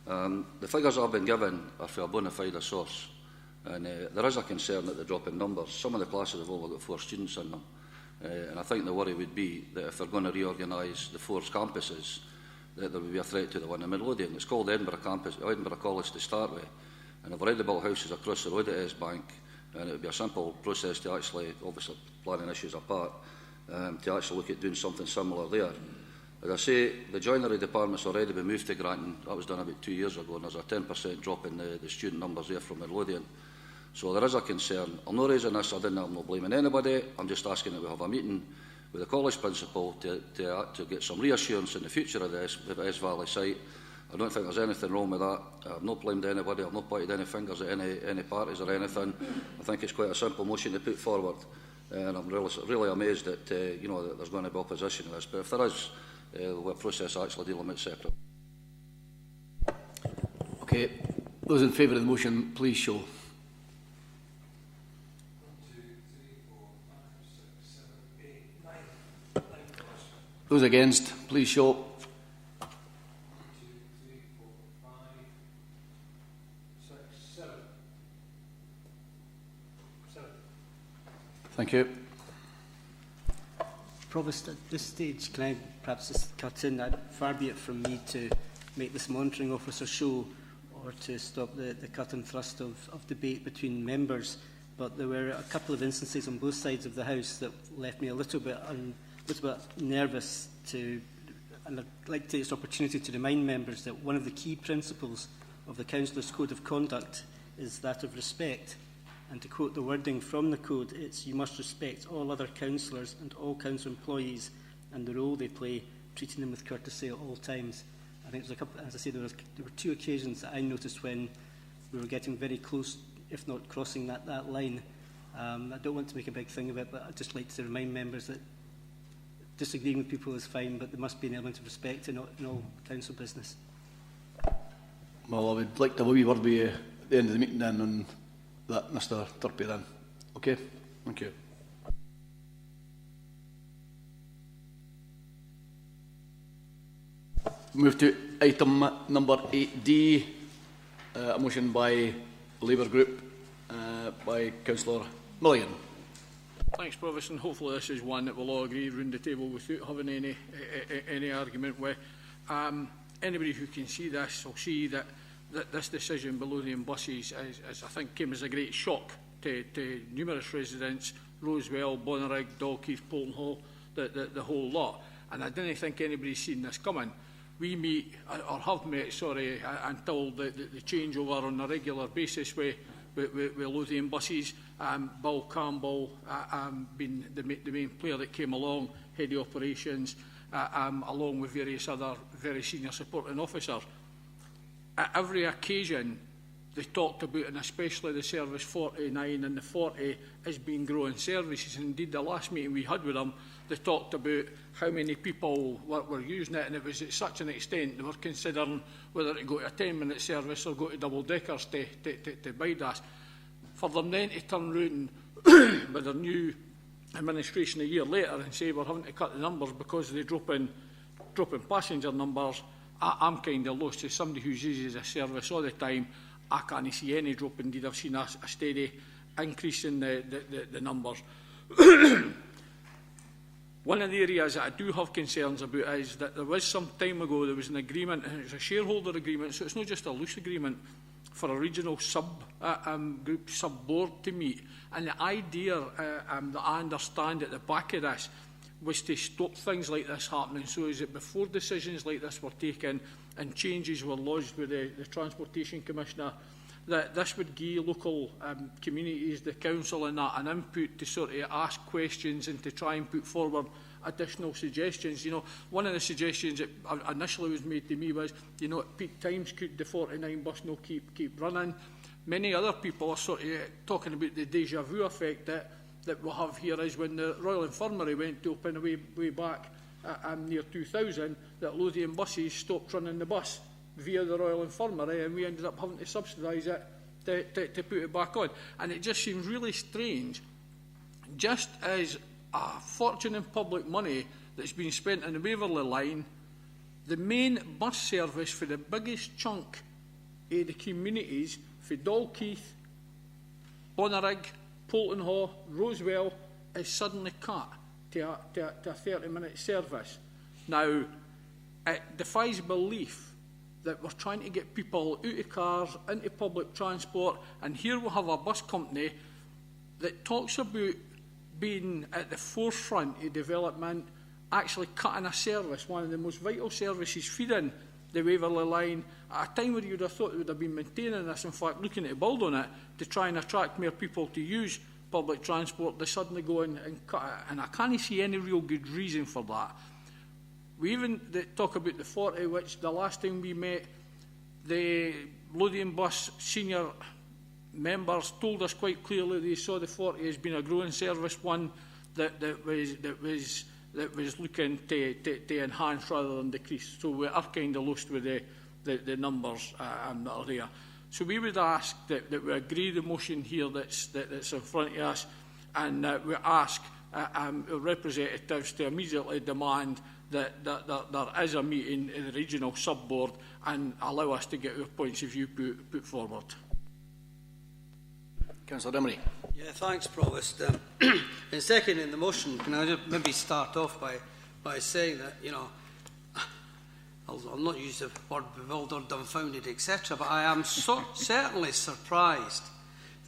The figures I've been given are for a bona fide source, and there is a concern that the drop in numbers. Some of the classes have only got 4 students in them, and I think the worry would be that if they're going to reorganise the 4 campuses, that there would be a threat to the one in Midlothian. It's called Edinburgh College to start with, and I've already built houses across the road at S Bank, and it would be a simple process to actually, obviously planning issues apart, to actually look at doing something similar there. As I say, the joinery department's already been moved to Granton. That was done about 2 years ago, and there's a 10% drop in the student numbers there from Midlothian. So there is a concern. I'm not raising this, I'm not blaming anybody. I'm just asking that we have a meeting with the college principal to get some reassurance in the future of the S Valley site. I don't think there's anything wrong with that. I've not blamed anybody, I've not pointed any fingers at any parties or anything. I think it's quite a simple motion to put forward, and I'm really amazed that, that there's going to be opposition to this. But if there is, we'll process actually dealing with it separate.
Okay. Those in favour of the motion, please show. Those against, please show. Thank you.
Provost, at this stage, can I perhaps just cut in? Far be it from me to make this monitoring officer show or to stop the cut and thrust of debate between members, but there were a couple of instances on both sides of the House that left me a little bit nervous and I'd like to take this opportunity to remind members that one of the key principles of the Councillors' Code of Conduct is that of respect. And to quote the wording from the code, it's "you must respect all other councillors and all council employees and the role they play, treating them with courtesy at all times." I think there's a couple, as I say, there were 2 occasions that I noticed when we were getting very close, if not crossing that line. I don't want to make a big thing of it, but I'd just like to remind members that disagreeing with people is fine, but there must be an element of respect in all council business.
Well, I would like to have a wee word with you at the end of the meeting then on that, Mr Turpie then. Okay, thank you. Move to item number 8D, a motion by Labour Group by Councillor Milligan.
Thanks, Provost, and hopefully this is one that we'll all agree round the table without having any argument with. Anybody who can see this will see that this decision below Midlothian buses is, I think, came as a great shock to numerous residents, Rosewell, Bonnyrigg, Dalkeith, Polton Hall, the whole lot. And I didn't think anybody's seen this coming. We meet, or have met, sorry, until the changeover on a regular basis with Midlothian buses. Bill Campbell being the main player that came along, head of operations, along with various other very senior supporting officers. At every occasion they talked about, and especially the Service 49 and the 40 as being growing services. Indeed, the last meeting we had with them, they talked about how many people were using it, and it was at such an extent they were considering whether to go to a 10-minute service or go to double-deckers to bypass. For them then to turn round with their new administration a year later and say we're having to cut the numbers because of the dropping passenger numbers, I'm kind of lost. As somebody who uses a service all the time, I can't see any drop. Indeed, I've seen a steady increase in the numbers. One of the areas that I do have concerns about is that there was some time ago, there was an agreement, and it was a shareholder agreement, so it's not just a loose agreement, for a regional group sub-board to meet. And the idea that I understand at the back of this was to stop things like this happening. So is it before decisions like this were taken and changes were lodged with the Transportation Commissioner, that this would give local communities, the council and that, an input to sort of ask questions and to try and put forward additional suggestions. You know, one of the suggestions that initially was made to me was, you know, at peak times could the 49 bus no keep running. Many other people are sort of talking about the déjà vu effect that we have here is when the Royal Infirmary went to open way back near 2000, that Lothian buses stopped running the bus via the Royal Infirmary, and we ended up having to subsidise it to put it back on. And it just seems really strange, just as a fortune in public money that's been spent on the Waverley line, the main bus service for the biggest chunk of the communities, for Dalkeith, Bonnyrigg, Polton Hall, Rosewell, is suddenly cut to a 30-minute service. Now, it defies belief that we're trying to get people out of cars, into public transport, and here we have a bus company that talks about being at the forefront of development, actually cutting a service, one of the most vital services feeding the Waverley line, at a time where you would have thought they would have been maintaining this, in fact looking to build on it, to try and attract more people to use public transport. They suddenly go in and cut it, and I can't see any real good reason for that. We even talk about the 40, which the last time we met, the Lothian Bus senior members told us quite clearly they saw the 40 as being a growing service, one that was looking to enhance rather than decrease. So we are kind of lost with the numbers that are there. So we would ask that we agree the motion here that's in front of us, and we ask representatives to immediately demand that there is a meeting in the regional sub-board and allow us to get our points of view put forward.
Councillor Emery.
Yeah, thanks, Provost. In seconding the motion, can I just maybe start off by saying that, you know, I'll not use the word bewildered, dumbfounded, etc., but I am certainly surprised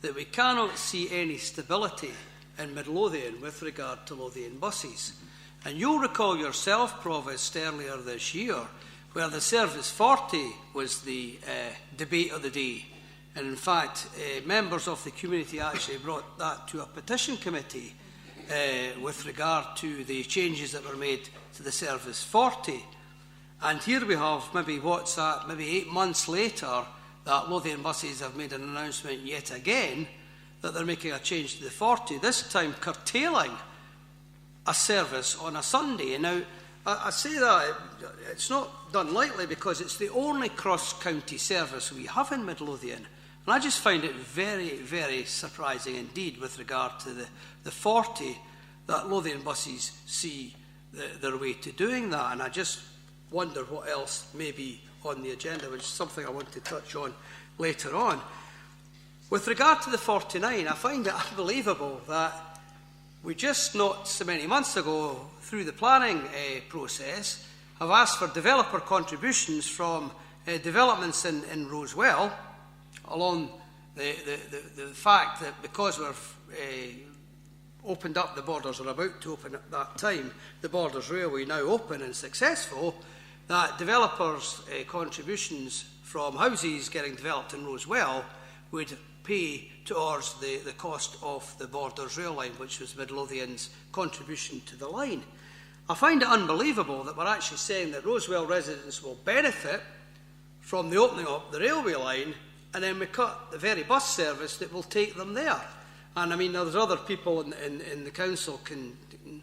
that we cannot see any stability in Midlothian with regard to Lothian buses. And you'll recall yourself, Provost, earlier this year, where the Service 40 was the debate of the day. And in fact, members of the community actually brought that to a petition committee with regard to the changes that were made to the Service 40. And here we have maybe 8 months later that Lothian buses have made an announcement yet again that they're making a change to the 40, this time curtailing a service on a Sunday. And now, I say that it's not done lightly because it's the only cross-county service we have in Midlothian. And I just find it very, very surprising indeed with regard to the 40 that Lothian buses see their way to doing that. And I just wonder what else may be on the agenda, which is something I want to touch on later on. With regard to the 49, I find it unbelievable that we just not so many months ago, through the planning process, have asked for developer contributions from developments in Rosewell, along the fact that because we've opened up the borders, or about to open at that time, the Borders Railway now open and successful, that developers' contributions from houses getting developed in Rosewell would pay towards the cost of the Borders Rail line, which was Midlothian's contribution to the line. I find it unbelievable that we're actually saying that Rosewell residents will benefit from the opening up the railway line, and then we cut the very bus service that will take them there. And I mean, there's other people in the council can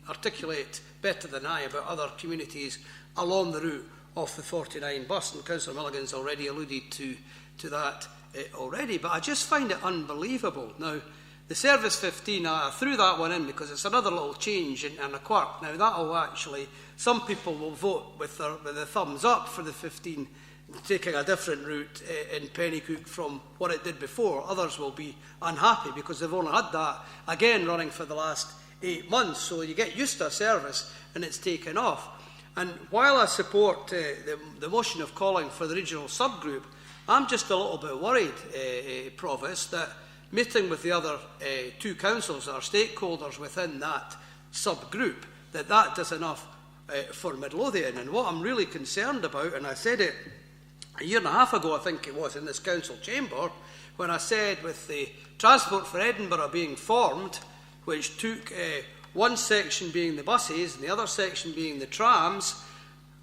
articulate better than I about other communities along the route of the 49 bus, and Councillor Milligan's already alluded to that already, but I just find it unbelievable. Now, the Service 15, I threw that one in because it's another little change and a quirk. Now, that'll actually, some people will vote with the thumbs up for the 15 taking a different route in Pennycook from what it did before. Others will be unhappy because they've only had that, again, running for the last 8 months. So you get used to a service and it's taken off. And while I support the motion of calling for the regional subgroup, I'm just a little bit worried, Provost, that meeting with the other two councils that are stakeholders within that subgroup, that does enough for Midlothian. And what I'm really concerned about, and I said it a year and a half ago, I think it was, in this council chamber, when I said with the Transport for Edinburgh being formed, which took one section being the buses and the other section being the trams,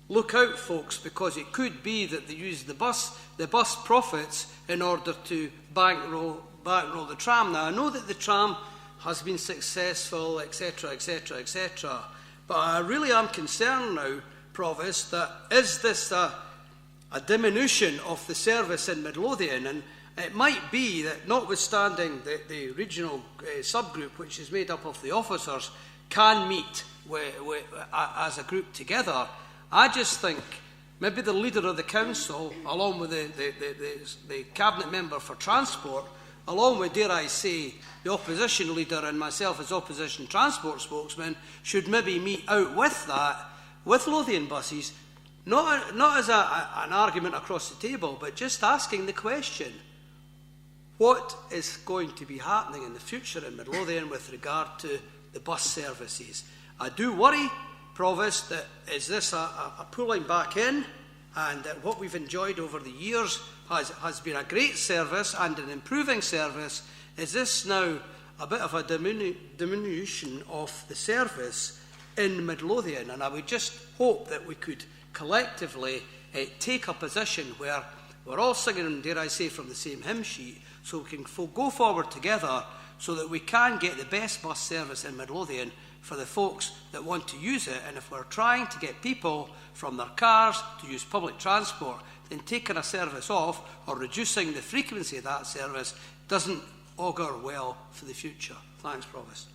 look out, folks, because it could be that they use the bus profits in order to bankroll the tram. Now, I know that the tram has been successful, etc., etc., etc., but I really am concerned now, Provost, that is this a diminution of the service in Midlothian? And it might be that, notwithstanding the regional subgroup, which is made up of the officers, can meet as a group together. I just think maybe the leader of the council, along with the cabinet member for transport, along with, dare I say, the opposition leader and myself as opposition transport spokesman, should maybe meet out with that, with Lothian buses, not as an argument across the table, but just asking the question, what is going to be happening in the future in Midlothian with regard to the bus services? I do worry, Provost, that is this a pulling back in, and that what we've enjoyed over the years has been a great service and an improving service. Is this now a bit of a diminution of the service in Midlothian? And I would just hope that we could collectively take a position where we're all singing, dare I say, from the same hymn sheet, so we can go forward together so that we can get the best bus service in Midlothian for the folks that want to use it. And if we're trying to get people from their cars to use public transport, then taking a service off or reducing the frequency of that service doesn't augur well for the future. Thanks, Provost.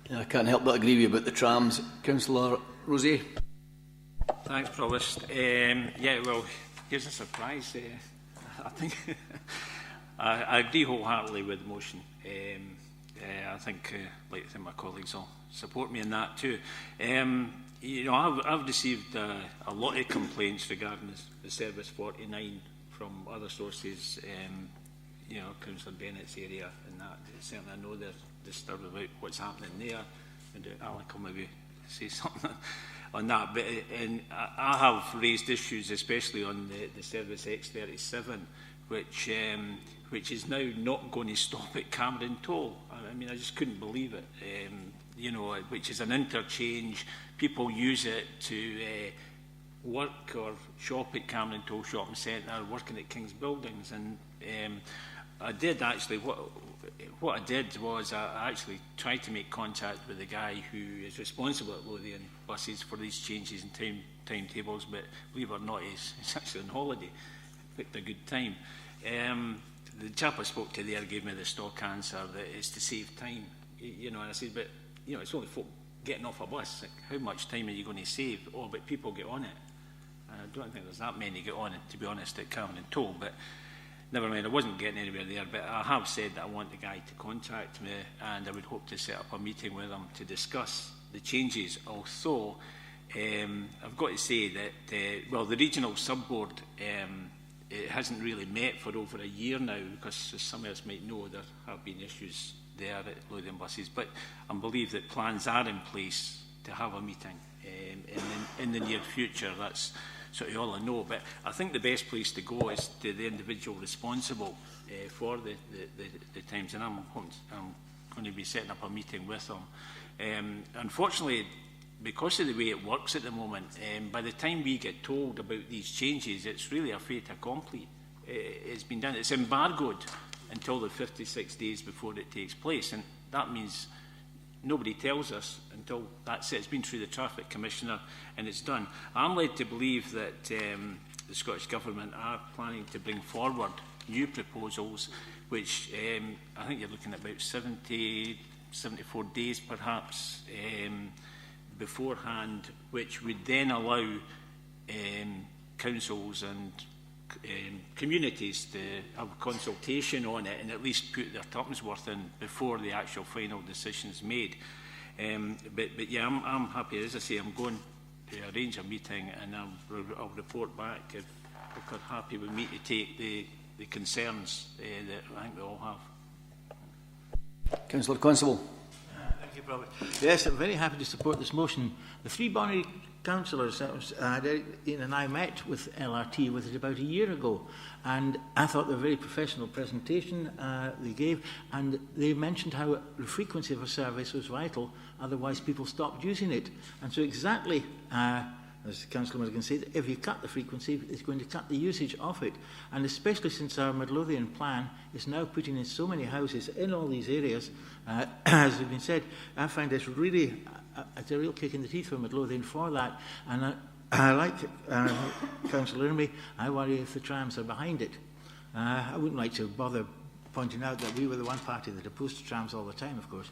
Yeah, I can't help but agree with you about the trams. Councillor Rosier.
Thanks, Provost. Yeah, well, here's a surprise. I think I agree wholeheartedly with the motion. I think, like I think my colleagues will support me in that too. You know, I've received a lot of complaints regarding the Service 49 from other sources. You know, Councillor Bennett's area, and that certainly I know they're disturbed about what's happening there. And Alec will maybe say something on that. But I have raised issues, especially on the Service X37, which is now not going to stop at Cameron Toll. I mean, I just couldn't believe it. You know, which is an interchange. People use it to work or shop at Cameron Toll Shopping Centre, working at King's Buildings. And I did actually, what I did was I actually tried to make contact with the guy who is responsible at Lothian Buses for these changes in timetables, but believe it or not, he's actually on holiday. Picked a good time. The chap I spoke to there gave me the stock answer that it's to save time. You know, and I said, but you know, it's only folk getting off a bus. Like, how much time are you going to save? Oh, but people get on it. And I don't think there's that many get on it, to be honest, at Cameron Toll. But never mind, I wasn't getting anywhere there. But I have said that I want the guy to contact me, and I would hope to set up a meeting with him to discuss the changes. Although I've got to say that well, the regional subboard. It hasn't really met for over a year now, because as some of us might know, there have been issues there at Lothian Buses, but I believe that plans are in place to have a meeting in the near future. That's sort of all I know, but I think the best place to go is to the individual responsible for the times, and I'm going to be setting up a meeting with them. Unfortunately, because of the way it works at the moment, by the time we get told about these changes, it's really a fait accompli. It's been done. It's embargoed until the 56 days before it takes place, and that means nobody tells us until that's it. It's been through the Traffic Commissioner and it's done. I'm led to believe that the Scottish Government are planning to bring forward new proposals, which I think you're looking at about 74 days perhaps, beforehand, which would then allow councils and communities to have consultation on it and at least put their tuppence worth in before the actual final decision is made. But yeah, I'm happy. As I say, I'm going
arrange a meeting, and I'll report back if they're happy with me to take the concerns that I think we all have.
Councillor Constable.
Thank you, Robert. Yes, I'm very happy to support this motion. The three Bonnie councillors, Ian and I met with LRT with it about a year ago, and I thought the very professional presentation they gave, and they mentioned how the frequency of a service was vital, otherwise people stopped using it. And so exactly, as Councillor Morgan said, if you cut the frequency, it's going to cut the usage of it. And especially since our Midlothian plan is now putting in so many houses in all these areas, as has been said, I find this really it's a real kick in the teeth for Midlothian for that. And I like Councillor Irmy, I worry if the trams are behind it. I wouldn't like to bother pointing out that we were the one party that opposed trams all the time, of course.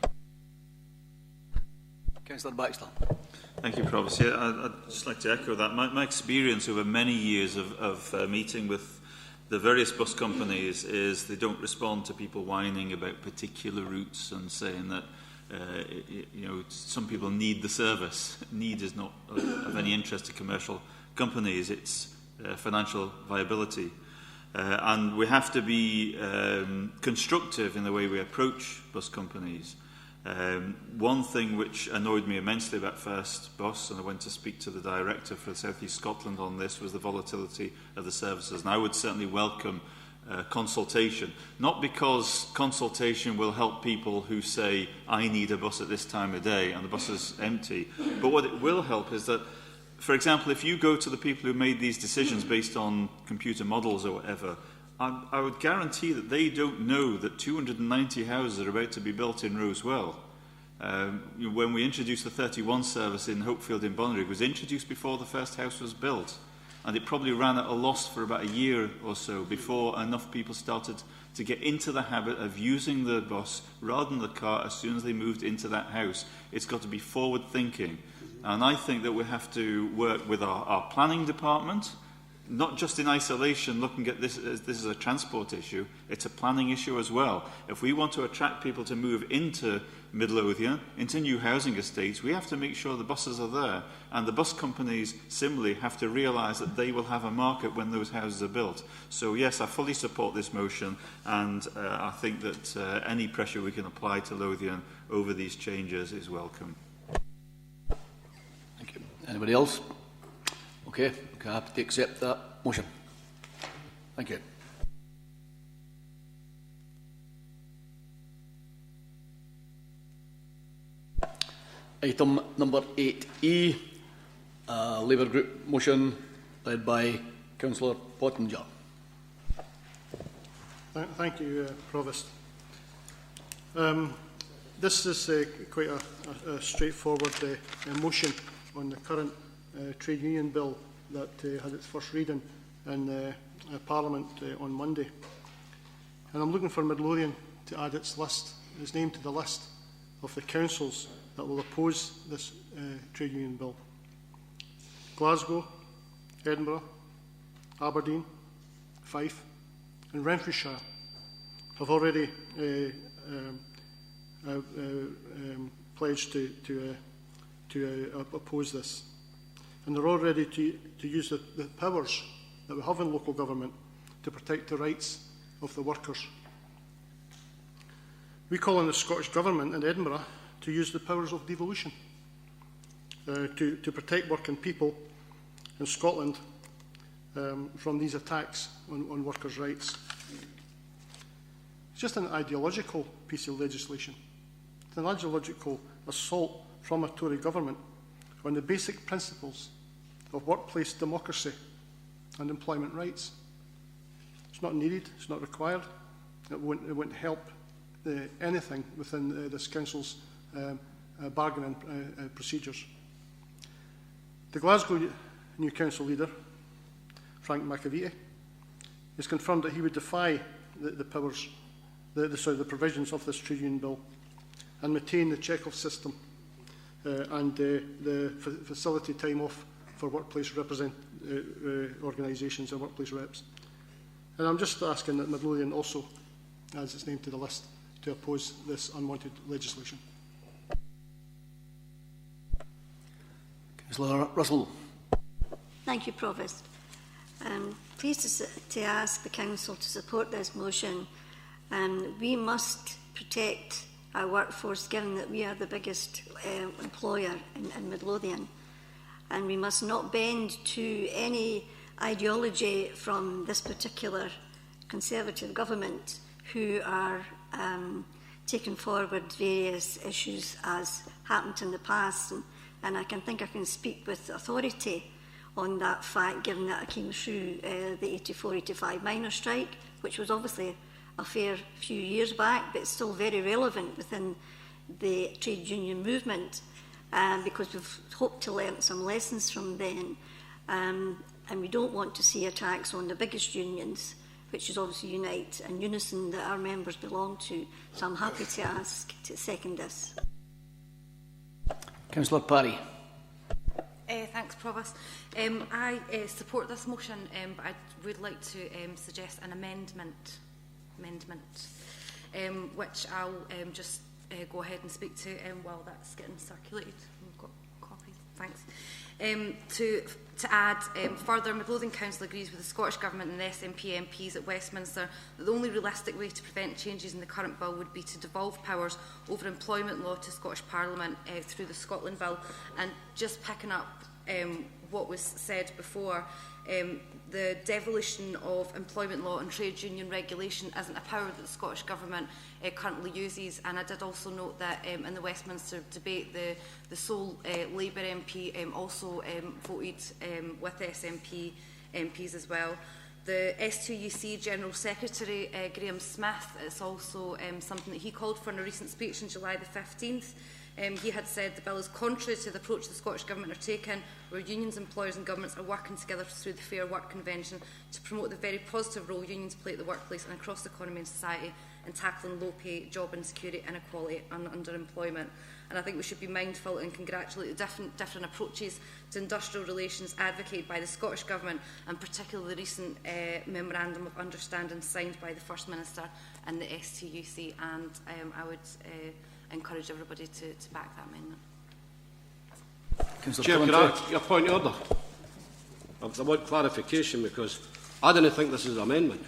Councillor Baxter.
Thank you, Provost. Yeah, I'd just like to echo that. My experience over many years of meeting with the various bus companies is they don't respond to people whining about particular routes and saying that some people need the service. Need is not of any interest to commercial companies. It's financial viability. And we have to be constructive in the way we approach bus companies. One thing which annoyed me immensely about First Bus, and I went to speak to the director for South East Scotland on this, was the volatility of the services. And I would certainly welcome consultation, not because consultation will help people who say, I need a bus at this time of day and the bus is empty, but what it will help is that, for example, if you go to the people who made these decisions based on computer models or whatever, I would guarantee that they don't know that 290 houses are about to be built in Rosewell. When we introduced the 31 service in Hopefield in Bonnyrigg, it was introduced before the first house was built. And it probably ran at a loss for about a year or so before enough people started to get into the habit of using the bus rather than the car as soon as they moved into that house. It's got to be forward thinking. And I think that we have to work with our planning department, not just in isolation looking at this as a transport issue, it's a planning issue as well. If we want to attract people to move into Midlothian, into new housing estates, we have to make sure the buses are there. And the bus companies similarly have to realise that they will have a market when those houses are built. So yes, I fully support this motion, and I think that any pressure we can apply to Lothian over these changes is welcome.
Thank you. Anybody else? Okay, I'm happy to accept that motion. Thank you. Item number 8E, Labour Group motion led by Councillor Pottinger.
Thank you, Provost. This is quite a straightforward motion on the current trade union bill that had its first reading in Parliament on Monday. And I'm looking for Midlothian to add its name to the list of the councils that will oppose this trade union bill. Glasgow, Edinburgh, Aberdeen, Fife and Renfrewshire have already pledged to oppose this. And they're all ready to use the powers that we have in local government to protect the rights of the workers. We call on the Scottish Government in Edinburgh to use the powers of devolution to protect working people in Scotland from these attacks on workers' rights. It's just an ideological piece of legislation. It's an ideological assault from a Tory government on the basic principles of workplace democracy and employment rights. It's not needed, it's not required, it won't help anything within this Council's bargaining procedures. The Glasgow new Council leader, Frank McAvity, has confirmed that he would defy the provisions of this trade union bill and maintain the check-off system and the facility time off for workplace organisations and workplace reps. And I'm just asking that Midlothian also adds its name to the list to oppose this unwanted legislation.
Councillor Russell.
Thank you, Provost. Pleased to ask the Council to support this motion. We must protect our workforce, given that we are the biggest employer in Midlothian. And we must not bend to any ideology from this particular Conservative government, who are taking forward various issues as happened in the past. And I think I can speak with authority on that fact, given that I came through the 84-85 miners' strike, which was obviously a fair few years back, but it's still very relevant within the trade union movement, because we've hoped to learn some lessons from then. And we don't want to see attacks on the biggest unions, which is obviously Unite and Unison, that our members belong to. So I'm happy to ask to second this.
Councillor Parry.
Thanks, Provost. I support this motion, but I would like to suggest an amendment, which I'll just go ahead and speak to while that's getting circulated. We've got copies. Thanks. To add, further, Midlothian Council agrees with the Scottish Government and the SNP MPs at Westminster that the only realistic way to prevent changes in the current bill would be to devolve powers over employment law to Scottish Parliament through the Scotland Bill. And just picking up what was said before, the devolution of employment law and trade union regulation isn't a power that the Scottish Government currently uses. And I did also note that in the Westminster debate, the sole Labour MP also voted with SNP MPs as well. The S2UC General Secretary, Graham Smith, it's also something that he called for in a recent speech on July the 15th. He had said the bill is contrary to the approach the Scottish Government are taking, where unions, employers and governments are working together through the Fair Work Convention to promote the very positive role unions play at the workplace and across the economy and society in tackling low pay, job insecurity, inequality and underemployment. And I think we should be mindful and congratulate the different approaches to industrial relations advocated by the Scottish Government, and particularly the recent Memorandum of Understanding signed by the First Minister and the STUC. And I would encourage everybody to back that amendment.
Chair, can I ask a point of order? I want clarification, because I don't think this is an amendment.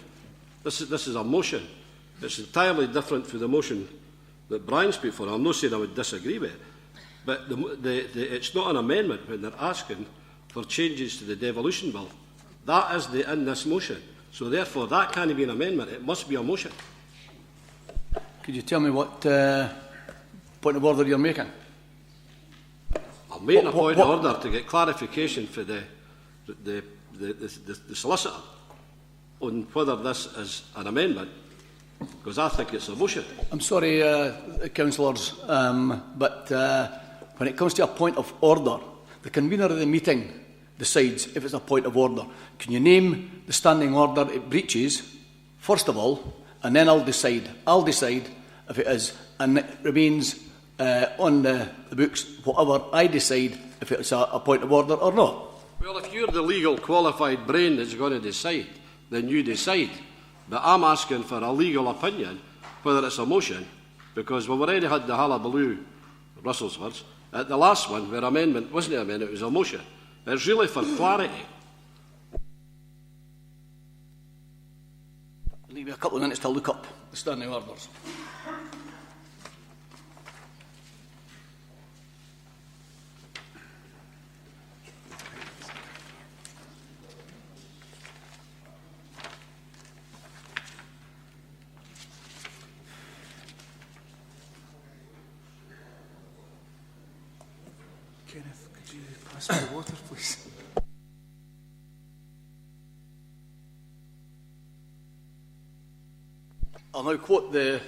This is a motion. It's entirely different from the motion that Brian spoke for. I'm not saying I would disagree with it, but it's not an amendment when they're asking for changes to the devolution bill. That is in this motion. So therefore, that can't be an amendment. It must be a motion.
Could you tell me what point of order you're making?
I'm making a point of order to get clarification for the solicitor on whether this is an amendment, because I think it's a motion.
I'm sorry, councillors, but when it comes to a point of order, the convener of the meeting decides if it's a point of order. Can you name the standing order it breaches, first of all, and then I'll decide. I'll decide if it is, and it remains on the books, whatever I decide, if it's a point of order or not.
Well, if you're the legal qualified brain that's going to decide, then you decide. But I'm asking for a legal opinion, whether it's a motion, because we've already had the hullabaloo, Russell's words, at the last one, where amendment wasn't an amendment, it was a motion. It's really for clarity.
I'll leave you a couple of minutes to look up the standing orders.
Kenneth, could you pass me the water, please?
I'll now quote it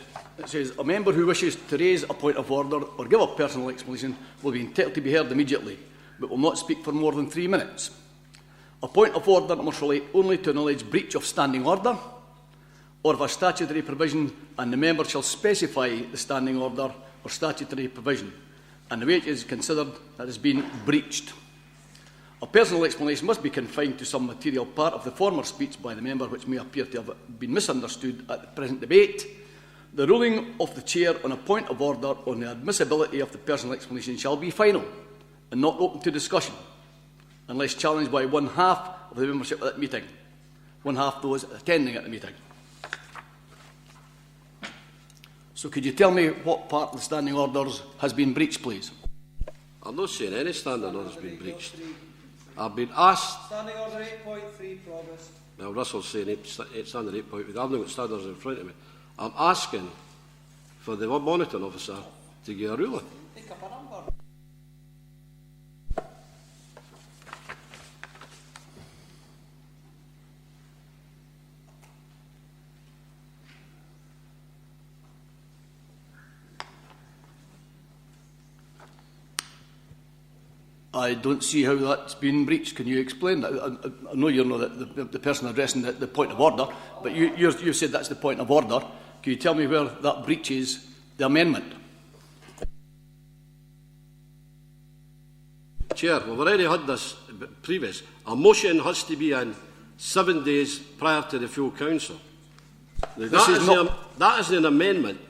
says, a member who wishes to raise a point of order or give a personal explanation will be entitled to be heard immediately, but will not speak for more than 3 minutes. A point of order must relate only to an alleged breach of standing order, or of a statutory provision, and the member shall specify the standing order or statutory provision, and the way it is considered that has been breached. A personal explanation must be confined to some material part of the former speech by the member which may appear to have been misunderstood at the present debate. The ruling of the Chair on a point of order on the admissibility of the personal explanation shall be final and not open to discussion. unless challenged by 1/2 of the membership at that meeting. 1/2 those attending at the meeting. So could you tell me what part of the standing orders has been breached, please?
I'm not saying any standing order has been breached. I've been asked...
Standing order 8.3, Provost.
Well, Russell's saying standing 8.3. I've not got standards in front of me. I'm asking for the monitoring officer to give a ruling.
Pick up a number.
I don't see how that's been breached. Can you explain that? I know you're not the person addressing the point of order, but you said that's the point of order. Can you tell me where that breaches the amendment?
Chair, we've already had this previous. A motion has to be in 7 days prior to the full council. That isn't an amendment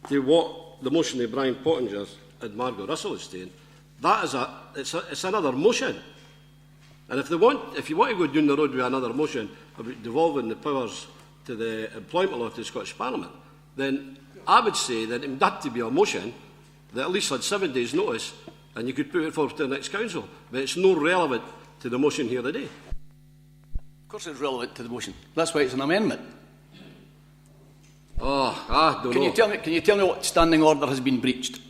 to what the motion of Brian Pottinger and Margot Russell is saying. That is it's another motion. And if you want to go down the road with another motion about devolving the powers to the employment law to the Scottish Parliament, then I would say that it would have to be a motion that at least had 7 days' notice, and you could put it forward to the next council. But it's not relevant to the motion here today.
Of course it's relevant to the motion. That's why it's an amendment.
Oh, I don't know.
Can you tell me what standing order has been breached?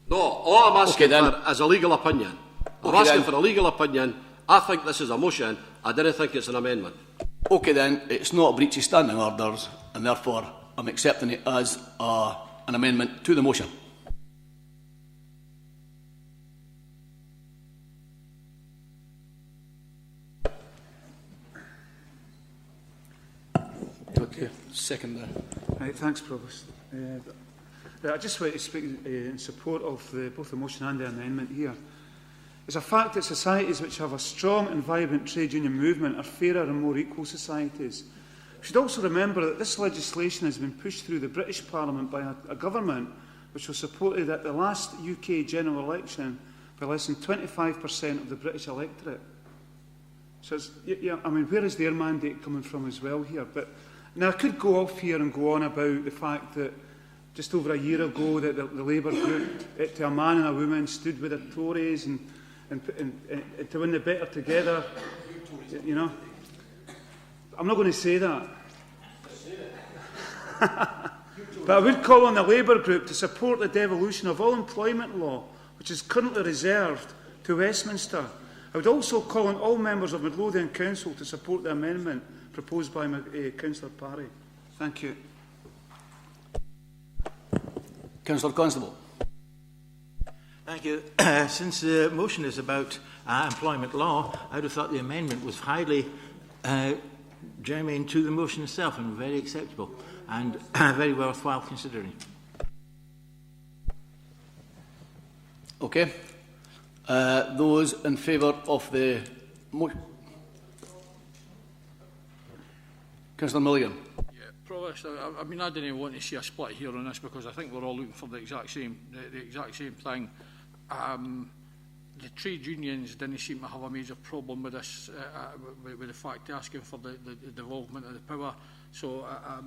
No, all I'm asking for is a legal opinion. I'm asking for a legal opinion. I think this is a motion. I didn't think it's an amendment.
OK then, it's not a breach of standing orders, and therefore I'm accepting it as an amendment to the motion. Okay, second there.
Right, thanks, Provost. I just want to speak in support of both the motion and the amendment here. It's a fact that societies which have a strong and vibrant trade union movement are fairer and more equal societies. We should also remember that this legislation has been pushed through the British Parliament by a government which was supported at the last UK general election by less than 25% of the British electorate. So, I mean, where is their mandate coming from as well here? But now I could go off here and go on about the fact that just over a year ago that the Labour group, to a man and a woman, stood with the Tories and to win the better together. You know, I'm not going to say that. But I would call on the Labour group to support the devolution of all employment law, which is currently reserved to Westminster. I would also call on all members of Midlothian Council to support the amendment proposed by Councillor Parry. Thank you.
Councillor Constable.
Thank you. Since the motion is about employment law, I would have thought the amendment was highly germane to the motion itself and very acceptable and very worthwhile considering.
Okay. Those in favour of the motion? Councillor Milligan.
Yeah, Provost, I mean, I didn't want to see a split here on this because I think we're all looking for the exact same thing. The trade unions didn't seem to have a major problem with this, with the fact asking for the devolvement of the power. So, I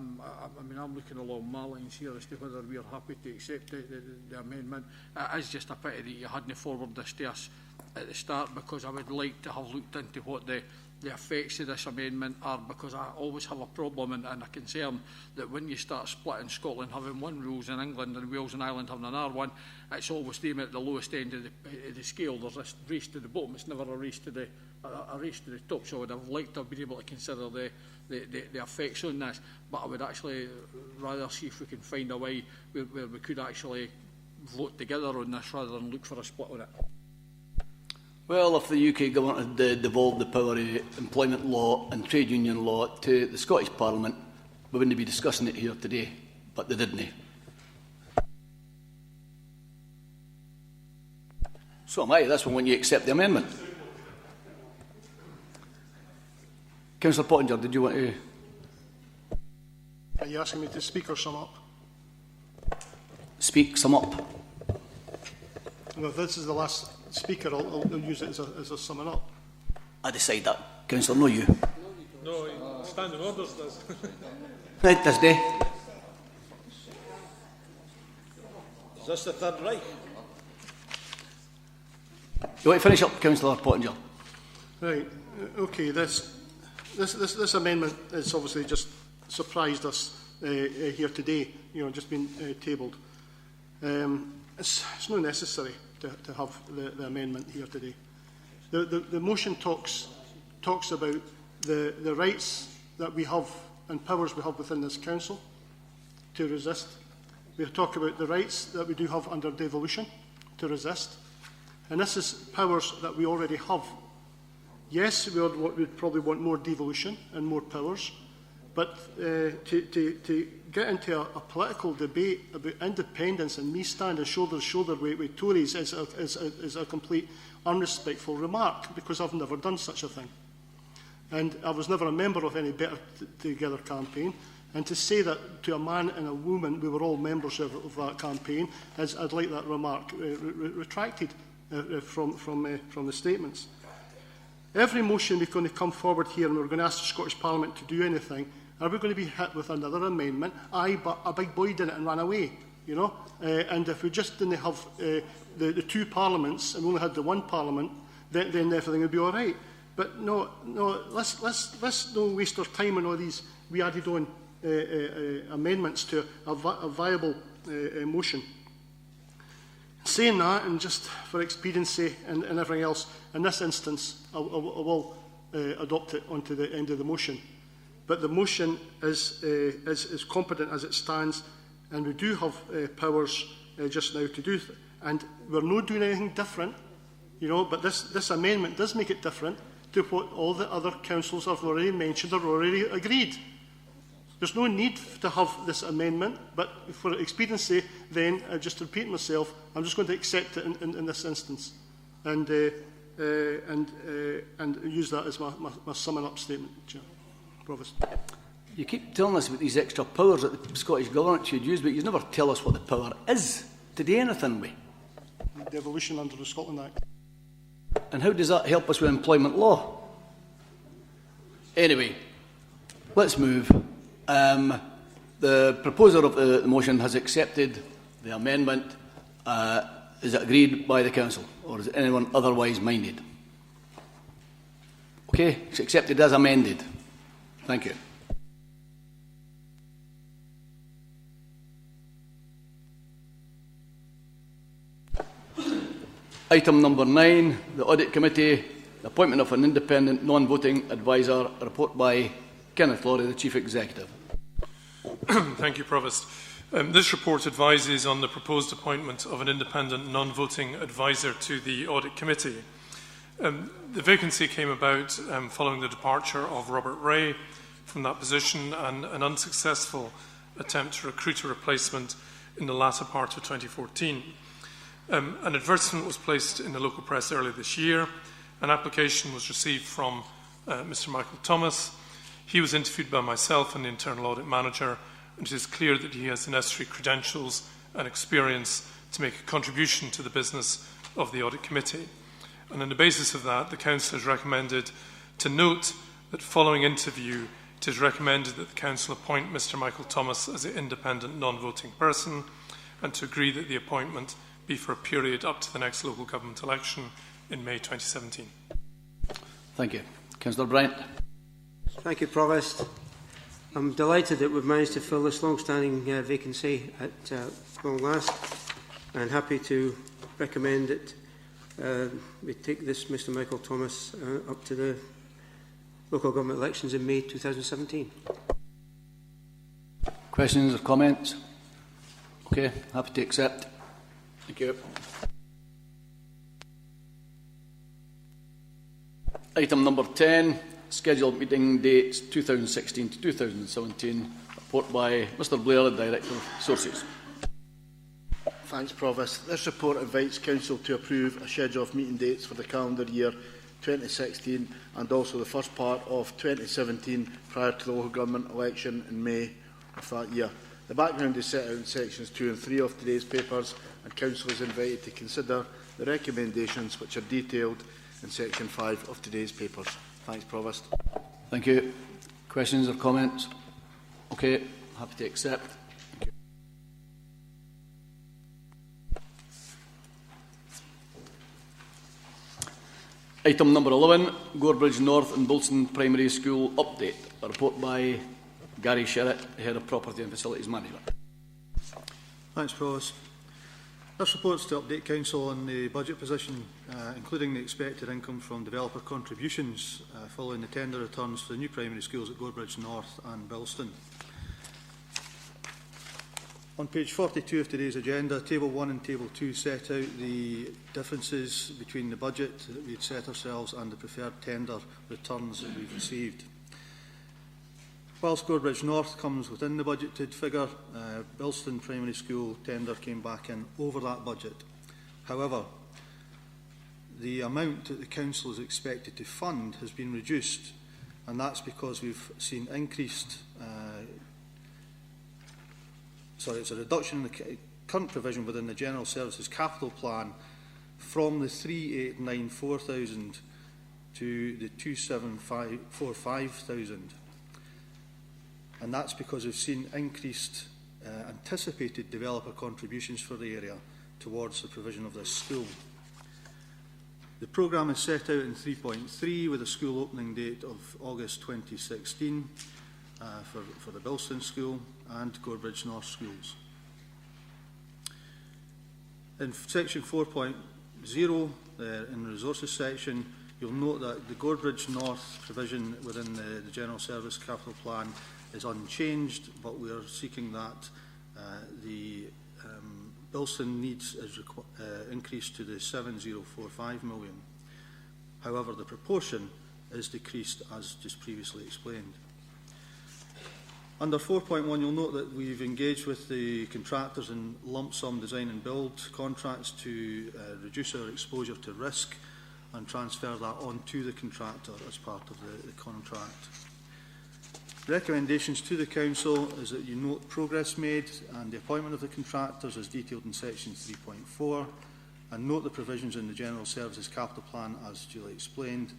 mean, I'm looking along my lines here as to whether we are happy to accept the amendment. It is just a pity that you hadn't forwarded this to us at the start, because I would like to have looked into what the effects of this amendment are, because I always have a problem and a concern that when you start splitting Scotland having one rules in England and Wales and Ireland having another one, it's always them at the lowest end of the scale. There's this race to the bottom. It's never a race to the top. So I would have liked to have been able to consider the effects on this, but I would actually rather see if we can find a way where we could actually vote together on this rather than look for a split on it.
Well, if the UK government had devolved the power of employment law and trade union law to the Scottish Parliament, we wouldn't be discussing it here today, but they didn't. So am I. That's when you accept the amendment. Councillor Pottinger, did you want to...
Are you asking me to speak or sum up?
Speak, sum up.
No, if this is the last speaker, I'll use it as a summing up.
I decide that. Councillor, no you.
No, standing orders does.
Right, this day.
Is this the Third Reich?
You want to finish up, Councillor Pottinger?
Right. Okay. This amendment has obviously just surprised us here today. You know, just been tabled. It's not necessary to have the amendment here today. The motion talks about the rights that we have and powers we have within this council to resist. We talk about the rights that we do have under devolution to resist. And this is powers that we already have. Yes, we'd probably want more devolution and more powers, but to get into a political debate about independence and me standing shoulder to shoulder with Tories is a complete unrespectful remark, because I've never done such a thing. And I was never a member of any Better Together campaign. And to say that to a man and a woman, we were all members of that campaign, I'd like that remark retracted from the statements. Every motion we're going to come forward here and we're going to ask the Scottish Parliament to do anything, are we going to be hit with another amendment? Aye, but a big boy did it and ran away, you know? And if we just didn't have the two parliaments and we only had the one parliament, then everything would be all right. But no, let's not waste our time on all these we added on amendments to a viable motion. Saying that, and just for expediency and everything else, in this instance, I will adopt it onto the end of the motion. But the motion is competent as it stands, and we do have powers just now to do and we're not doing anything different, you know, but this amendment does make it different to what all the other councils have already mentioned or already agreed. There's no need to have this amendment, but for expediency, then, just to repeat myself, I'm just going to accept it in this instance and use that as my summing up statement, Chair. Provost.
You keep telling us about these extra powers that the Scottish Government should use, but you never tell us what the power is to do anything with.
Devolution under the Scotland Act.
And how does that help us with employment law? Anyway, let's move. The proposer of the motion has accepted the amendment. Is it agreed by the Council, or is anyone otherwise minded? Okay, it's accepted as amended. Thank you. Item number 9, the Audit Committee, the appointment of an independent non-voting advisor, a report by Kenneth Lawrie, the Chief Executive.
Thank you, Provost. This report advises on the proposed appointment of an independent non-voting advisor to the Audit Committee. The vacancy came about following the departure of Robert Ray from that position and an unsuccessful attempt to recruit a replacement in the latter part of 2014. An advertisement was placed in the local press earlier this year. An application was received from Mr. Michael Thomas. He was interviewed by myself and the Internal Audit Manager, and it is clear that he has the necessary credentials and experience to make a contribution to the business of the Audit Committee. And on the basis of that, the Council has recommended to note that following interview, it is recommended that the Council appoint Mr. Michael Thomas as an independent non-voting person, and to agree that the appointment be for a period up to the next local government election in May 2017.
Thank you. Councillor Bryant.
Thank you, Provost. I'm delighted that we've managed to fill this long-standing vacancy at long last, and happy to recommend that we take this Mr. Michael Thomas up to the local government elections in May 2017.
Questions or comments? Okay, happy to accept. Thank you. Item number 10, scheduled meeting dates 2016 to 2017. Report by Mr. Blair, the Director of Sources.
Thanks, Provost. This report invites Council to approve a schedule of meeting dates for the calendar year 2016 and also the first part of 2017 prior to the local government election in May of that year. The background is set out in sections 2 and 3 of today's papers, and Council is invited to consider the recommendations which are detailed in section 5 of today's papers. Thanks, Provost.
Thank you. Questions or comments? Okay, happy to accept. Item number 11, Gorebridge North and Bilston Primary School update. A report by Gary Sherritt, Head of Property and Facilities Management.
Thanks, Provost. This report is to update Council on the budget position, including the expected income from developer contributions following the tender returns for the new primary schools at Gorebridge North and Bilston. On page 42 of today's agenda, Table 1 and Table 2 set out the differences between the budget that we had set ourselves and the preferred tender returns that we've received. Whilst Gorebridge North comes within the budgeted figure, Bilston Primary School tender came back in over that budget. However, the amount that the Council is expected to fund has been reduced, and that's because we've seen increased it's a reduction in the current provision within the General Services Capital Plan from the 3,894,000 to the 2,745,000. And that's because we've seen increased anticipated developer contributions for the area towards the provision of this school. The programme is set out in 3.3 with a school opening date of August 2016 for the Bilston School and Gorebridge North schools. In section 4.0, in the resources section, you'll note that the Gorebridge North provision within the General Service Capital Plan is unchanged, but we are seeking that the Bilston needs is increased to the 7,045 million. However, the proportion is decreased as just previously explained. Under 4.1, you'll note that we've engaged with the contractors in lump sum design and build contracts to reduce our exposure to risk and transfer that on to the contractor as part of the contract. Recommendations to the Council is that you note progress made and the appointment of the contractors as detailed in section 3.4, and note the provisions in the General Services Capital Plan as duly explained,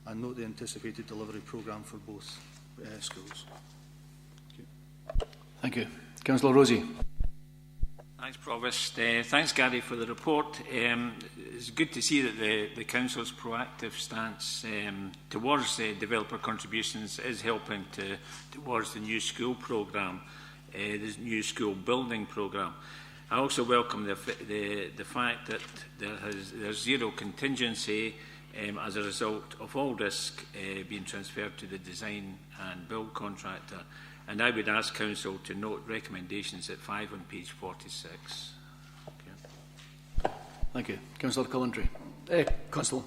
and note the anticipated delivery programme for both schools.
Thank you. Councillor Rosie.
Thanks, Provost. Thanks, Gary, for the report. It's good to see that the Council's proactive stance towards developer contributions is helping towards the new school programme, the new school building programme. I also welcome the fact that there's zero contingency as a result of all risk being transferred to the design and build contractor. And I would ask Council to note recommendations at 5 on page 46. Okay.
Thank you. Councillor Coventry. Councillor.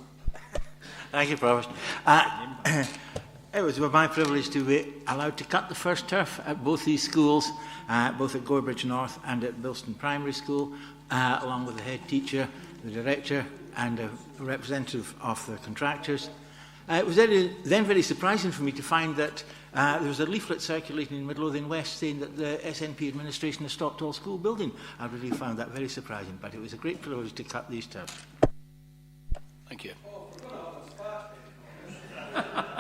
Thank you, Provost. It was my privilege to be allowed to cut the first turf at both these schools, both at Gorebridge North and at Bilston Primary School, along with the head teacher, the director and a representative of the contractors. It was then very surprising for me to find that there was a leaflet circulating in Midlothian West saying that the SNP administration has stopped all school building. I really found that very surprising, but it was a great privilege to cut these turfs.
Thank you.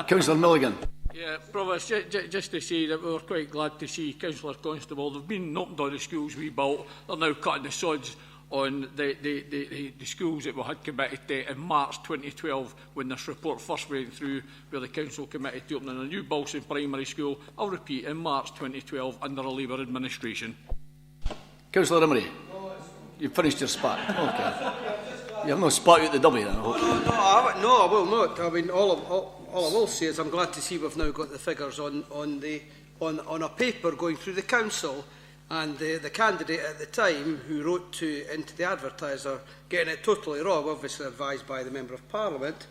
Councillor Milligan.
Yeah, Provost, just to say that we were quite glad to see Councillor Constable. They've been opened all the schools we built. They're now cutting the sods on the schools that we had committed to in March 2012 when this report first went through, where the Council committed to opening a new Bilston Primary School, I'll repeat, in March 2012 under a Labour administration.
Councillor Emery, you've finished your spat. Okay. You have no spat out the W then, I hope.
No, I will not. I mean, all I will say is I'm glad to see we've now got the figures on a paper going through the Council. And the candidate at the time who wrote into the advertiser, getting it totally wrong, obviously advised by the Member of Parliament,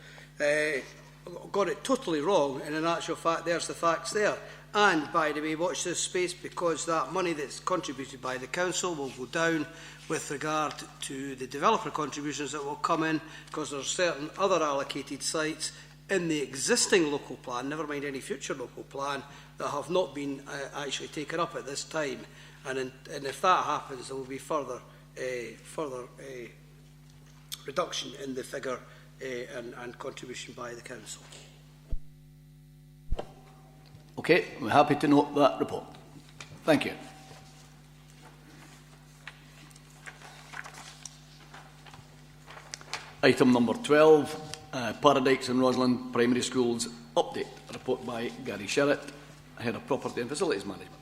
got it totally wrong, and in actual fact there's the facts there. And by the way, watch this space, because that money that's contributed by the Council will go down with regard to the developer contributions that will come in, because there are certain other allocated sites in the existing local plan, never mind any future local plan, that have not been actually taken up at this time. And if that happens, there will be further reduction in the figure and contribution by the Council.
Okay, we're happy to note that report. Thank you. Item number 12, Paradise and Roslin Primary Schools update. A report by Gary Sherritt, Head of Property and Facilities Management.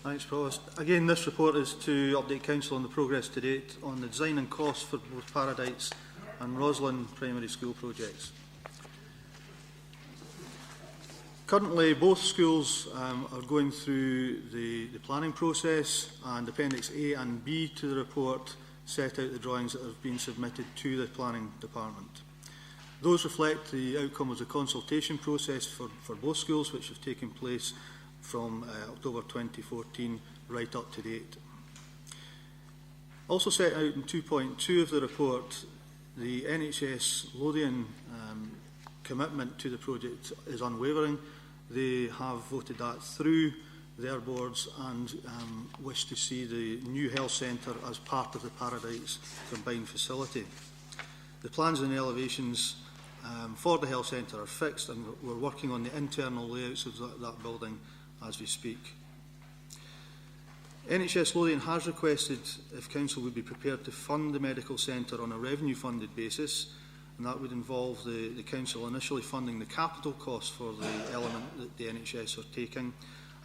Thanks, Provost. Again, this report is to update Council on the progress to date on the design and cost for both Paradise and Roslin Primary School projects. Currently, both schools are going through the planning process, and Appendix A and B to the report set out the drawings that have been submitted to the Planning Department. Those reflect the outcome of the consultation process for both schools, which have taken place from October 2014 right up to date. Also set out in 2.2 of the report, the NHS Lothian commitment to the project is unwavering. They have voted that through their boards and wish to see the new health centre as part of the Paradise combined facility. The plans and elevations for the health centre are fixed, and we're working on the internal layouts of that building as we speak. NHS Lothian has requested if Council would be prepared to fund the medical centre on a revenue funded basis, and that would involve the Council initially funding the capital costs for the element that the NHS are taking,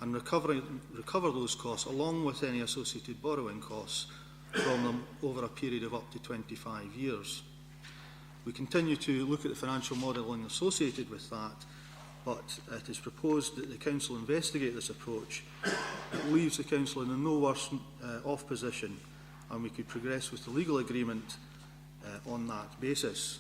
and recover those costs along with any associated borrowing costs from them over a period of up to 25 years. We continue to look at the financial modelling associated with that, but it is proposed that the Council investigate this approach. It leaves the Council in a no worse off position, and we could progress with the legal agreement on that basis.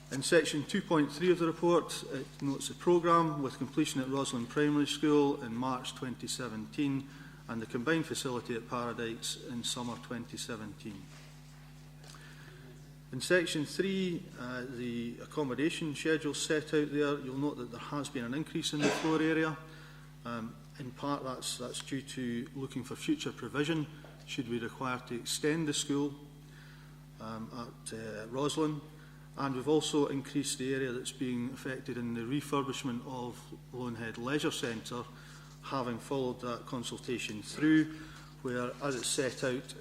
In section 2.3 of the report, it notes the programme with completion at Roslin Primary School in March 2017 and the combined facility at Paradise in summer 2017. In section 3, the accommodation schedule set out there, you'll note that there has been an increase in the floor area. In part, that's due to looking for future provision should we require to extend the school at Roslin. And we've also increased the area that's being affected in the refurbishment of Lonehead Leisure Centre, having followed that consultation through, where, as it's set out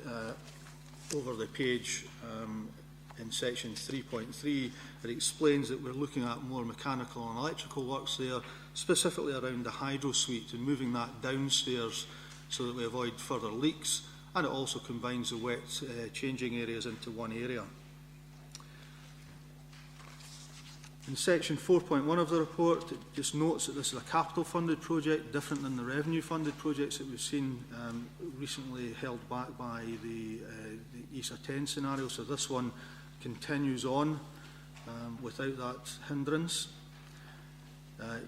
over the page in section 3.3, it explains that we're looking at more mechanical and electrical works there, specifically around the hydro suite and moving that downstairs so that we avoid further leaks, and it also combines the wet changing areas into one area. In section 4.1 of the report, it just notes that this is a capital funded project, different than the revenue funded projects that we've seen recently held back by the ESA 10 scenario. So this one continues on without that hindrance.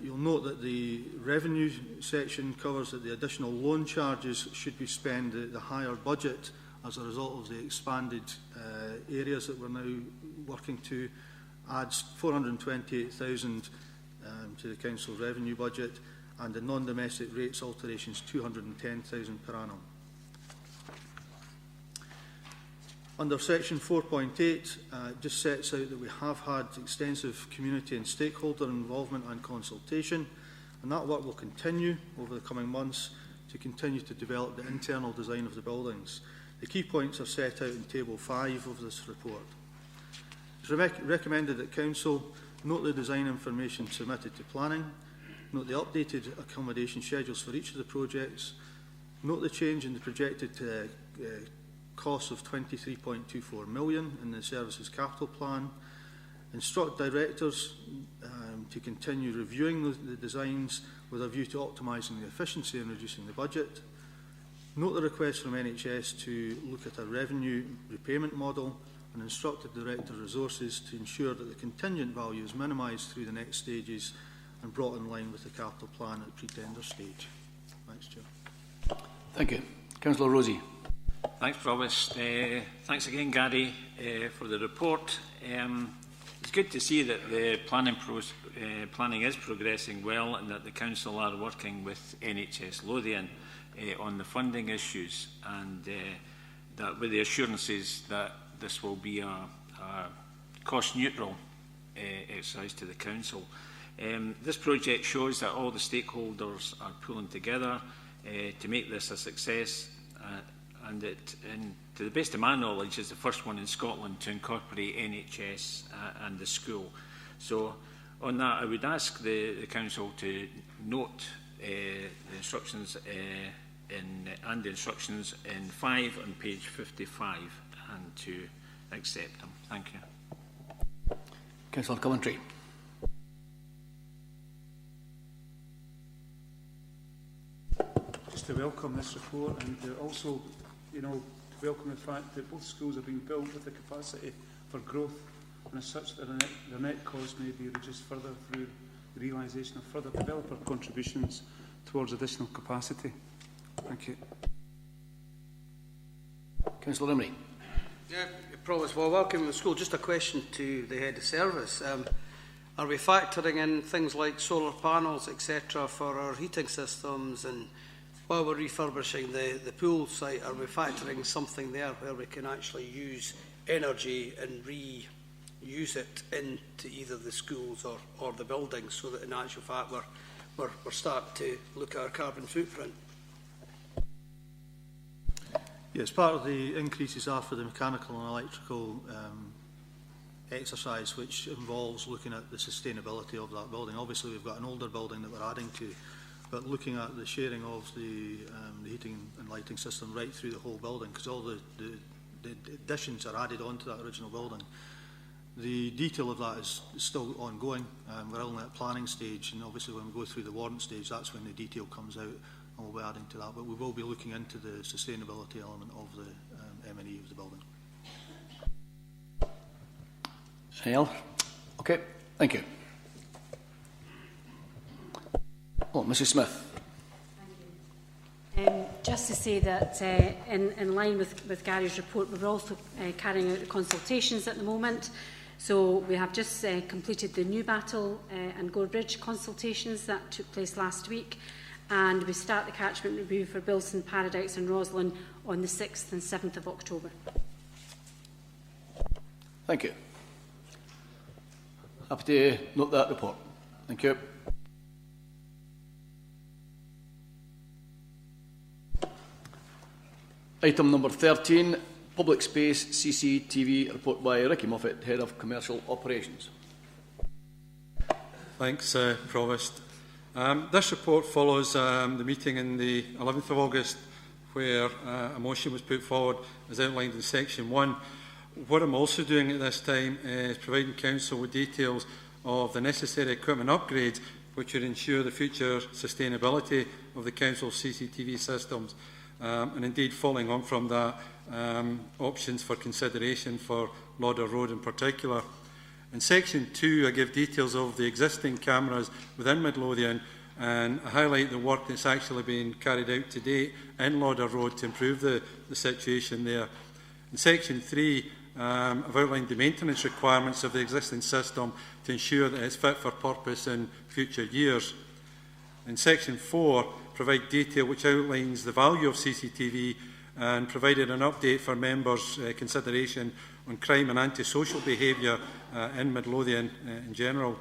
You'll note that the revenue section covers that the additional loan charges should be spent at the higher budget as a result of the expanded areas that we're now working to. Adds 428,000 to the Council's revenue budget, and the non-domestic rates alterations 210,000 per annum. Under section 4.8, just sets out that we have had extensive community and stakeholder involvement and consultation, and that work will continue over the coming months to continue to develop the internal design of the buildings. The key points are set out in table 5 of this report. It's recommended that Council note the design information submitted to planning, note the updated accommodation schedules for each of the projects, note the change in the projected cost of 23.24 million in the services capital plan, instruct directors to continue reviewing the designs with a view to optimising the efficiency and reducing the budget, note the request from NHS to look at a revenue repayment model, and instructed Director of Resources to ensure that the contingent value is minimised through the next stages and brought in line with the capital plan at pre-tender stage. Thanks, Chair.
Thank you. Councillor Rosie.
Thanks, Provost. Thanks again, Gary, for the report. It's good to see that the planning is progressing well and that the Council are working with NHS Lothian on the funding issues, and that with the assurances that this will be a cost-neutral exercise to the Council. This project shows that all the stakeholders are pulling together to make this a success, and it, to the best of my knowledge, is the first one in Scotland to incorporate NHS and the school. So on that, I would ask the Council to note the instructions and the instructions in 5 on page 55 and to accept them. Thank you.
Councillor Coventry.
Just to welcome this report and to also, you know, to welcome the fact that both schools are being built with the capacity for growth, and as such their net cost may be reduced further through the realisation of further developer contributions towards additional capacity. Thank you.
Councillor Emery.
Yeah, Provost, well, welcome to the school. Just a question to the head of service. Are we factoring in things like solar panels, etc., for our heating systems? And while we're refurbishing the pool site, are we factoring something there where we can actually use energy and reuse it into either the schools or the buildings, so that in actual fact we're starting to look at our carbon footprint?
Yes, part of the increases are for the mechanical and electrical exercise, which involves looking at the sustainability of that building. Obviously, we've got an older building that we're adding to, but looking at the sharing of the heating and lighting system right through the whole building, because all the additions are added onto that original building. The detail of that is still ongoing. We're only at planning stage, and obviously when we go through the warrant stage, that's when the detail comes out, and we'll be adding to that. But we will be looking into the sustainability element of the M&E of the building.
Anything else? Okay, thank you. Oh, Mrs. Smith.
Just to say that in line with Gary's report, we're also carrying out the consultations at the moment. So we have just completed the New Battle and Gorebridge consultations that took place last week, and we start the catchment review for Bilson, Paradise and Roslin on the 6th and 7th of October.
Thank you. Happy to note that report. Thank you. Item number 13, Public Space CCTV report by Ricky Moffat, Head of Commercial Operations.
Thanks, Provost. This report follows the meeting on the 11th of August, where a motion was put forward as outlined in Section 1. What I'm also doing at this time is providing Council with details of the necessary equipment upgrades which would ensure the future sustainability of the Council's CCTV systems. And indeed, following on from that, options for consideration for Lauder Road in particular. In Section 2, I give details of the existing cameras within Midlothian, and I highlight the work that's actually been carried out to date in Lauder Road to improve the situation there. In Section 3, I've outlined the maintenance requirements of the existing system to ensure that it's fit for purpose in future years. In Section 4, provide detail which outlines the value of CCTV and provided an update for members' consideration on crime and antisocial behaviour in Midlothian in general.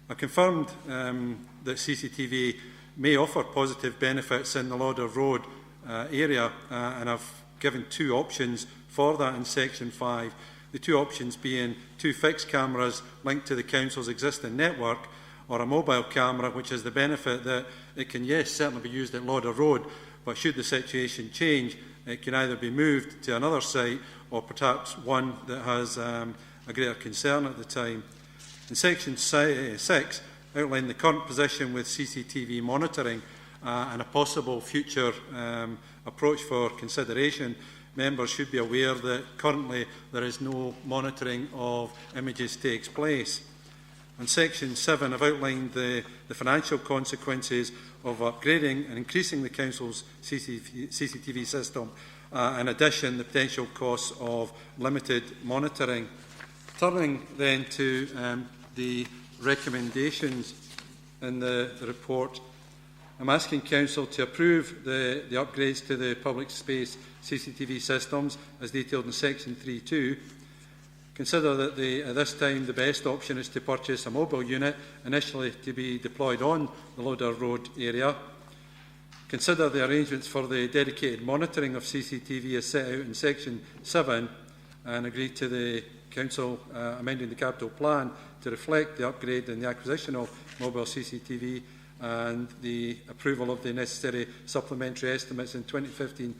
I confirmed that CCTV may offer positive benefits in the Lauder Road area, and I've given two options for that in Section 5. The two options being 2 fixed cameras linked to the Council's existing network, or a mobile camera, which has the benefit that it can, yes, certainly be used at Lauder Road, but should the situation change, it can either be moved to another site or perhaps one that has a greater concern at the time. In Section 6, outline the current position with CCTV monitoring and a possible future approach for consideration. Members should be aware that currently there is no monitoring of images takes place. In Section 7, I've outlined the financial consequences of upgrading and increasing the Council's CCTV system. In addition, the potential costs of limited monitoring. Turning then to the recommendations in the report, I'm asking Council to approve the upgrades to the public space CCTV systems as detailed in section 3.2. Consider that at this time the best option is to purchase a mobile unit initially to be deployed on the Lauder Road area. Consider the arrangements for the dedicated monitoring of CCTV as set out in section 7 and agree to the Council amending the capital plan to reflect the upgrade and the acquisition of mobile CCTV and the approval of the necessary supplementary estimates in 2015-16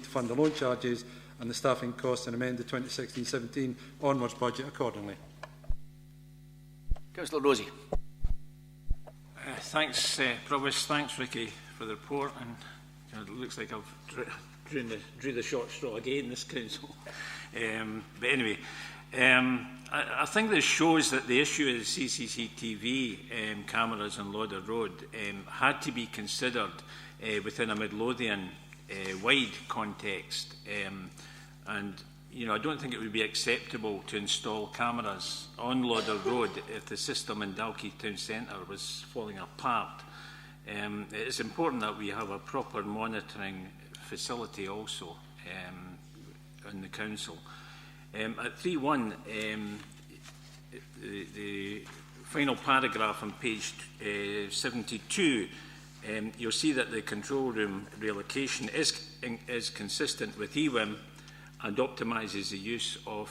to fund the loan charges and the staffing costs and amend the 2016-17 onwards budget accordingly.
Councillor Rosie.
Thanks, Provost. Thanks, Ricky, for the report. And it looks like I've drew the short straw again, this council. But anyway, I think this shows that the issue of the CCTV cameras on Lauder Road had to be considered within a Midlothian wide context. And I don't think it would be acceptable to install cameras on Lauder Road if the system in Dalkeith Town Centre was falling apart. It's important that we have a proper monitoring facility also in the council. At 3.1, the final paragraph on page 72, you'll see that the control room relocation is consistent with EWIM and optimises the use of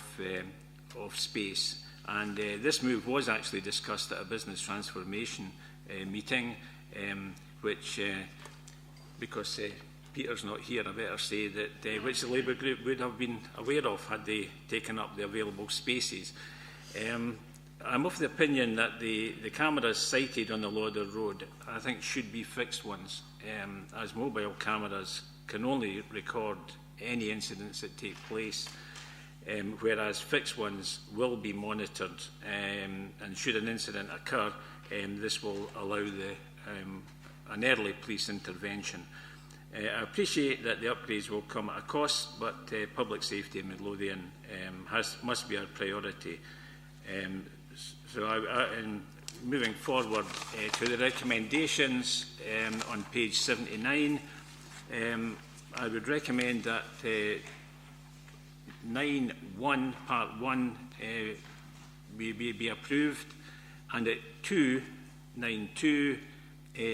space. And this move was actually discussed at a business transformation meeting, which, because Peter's not here, I better say that which the Labour group would have been aware of had they taken up the available spaces. I'm of the opinion that the cameras sited on the Lauder Road, I think, should be fixed ones, as mobile cameras can only record any incidents that take place, whereas fixed ones will be monitored, and should an incident occur, this will allow an early police intervention. I appreciate that the upgrades will come at a cost, but public safety in Midlothian must be our priority. In moving forward to the recommendations on page 79, I would recommend that 9.1 part 1 be approved, and at 2.9.2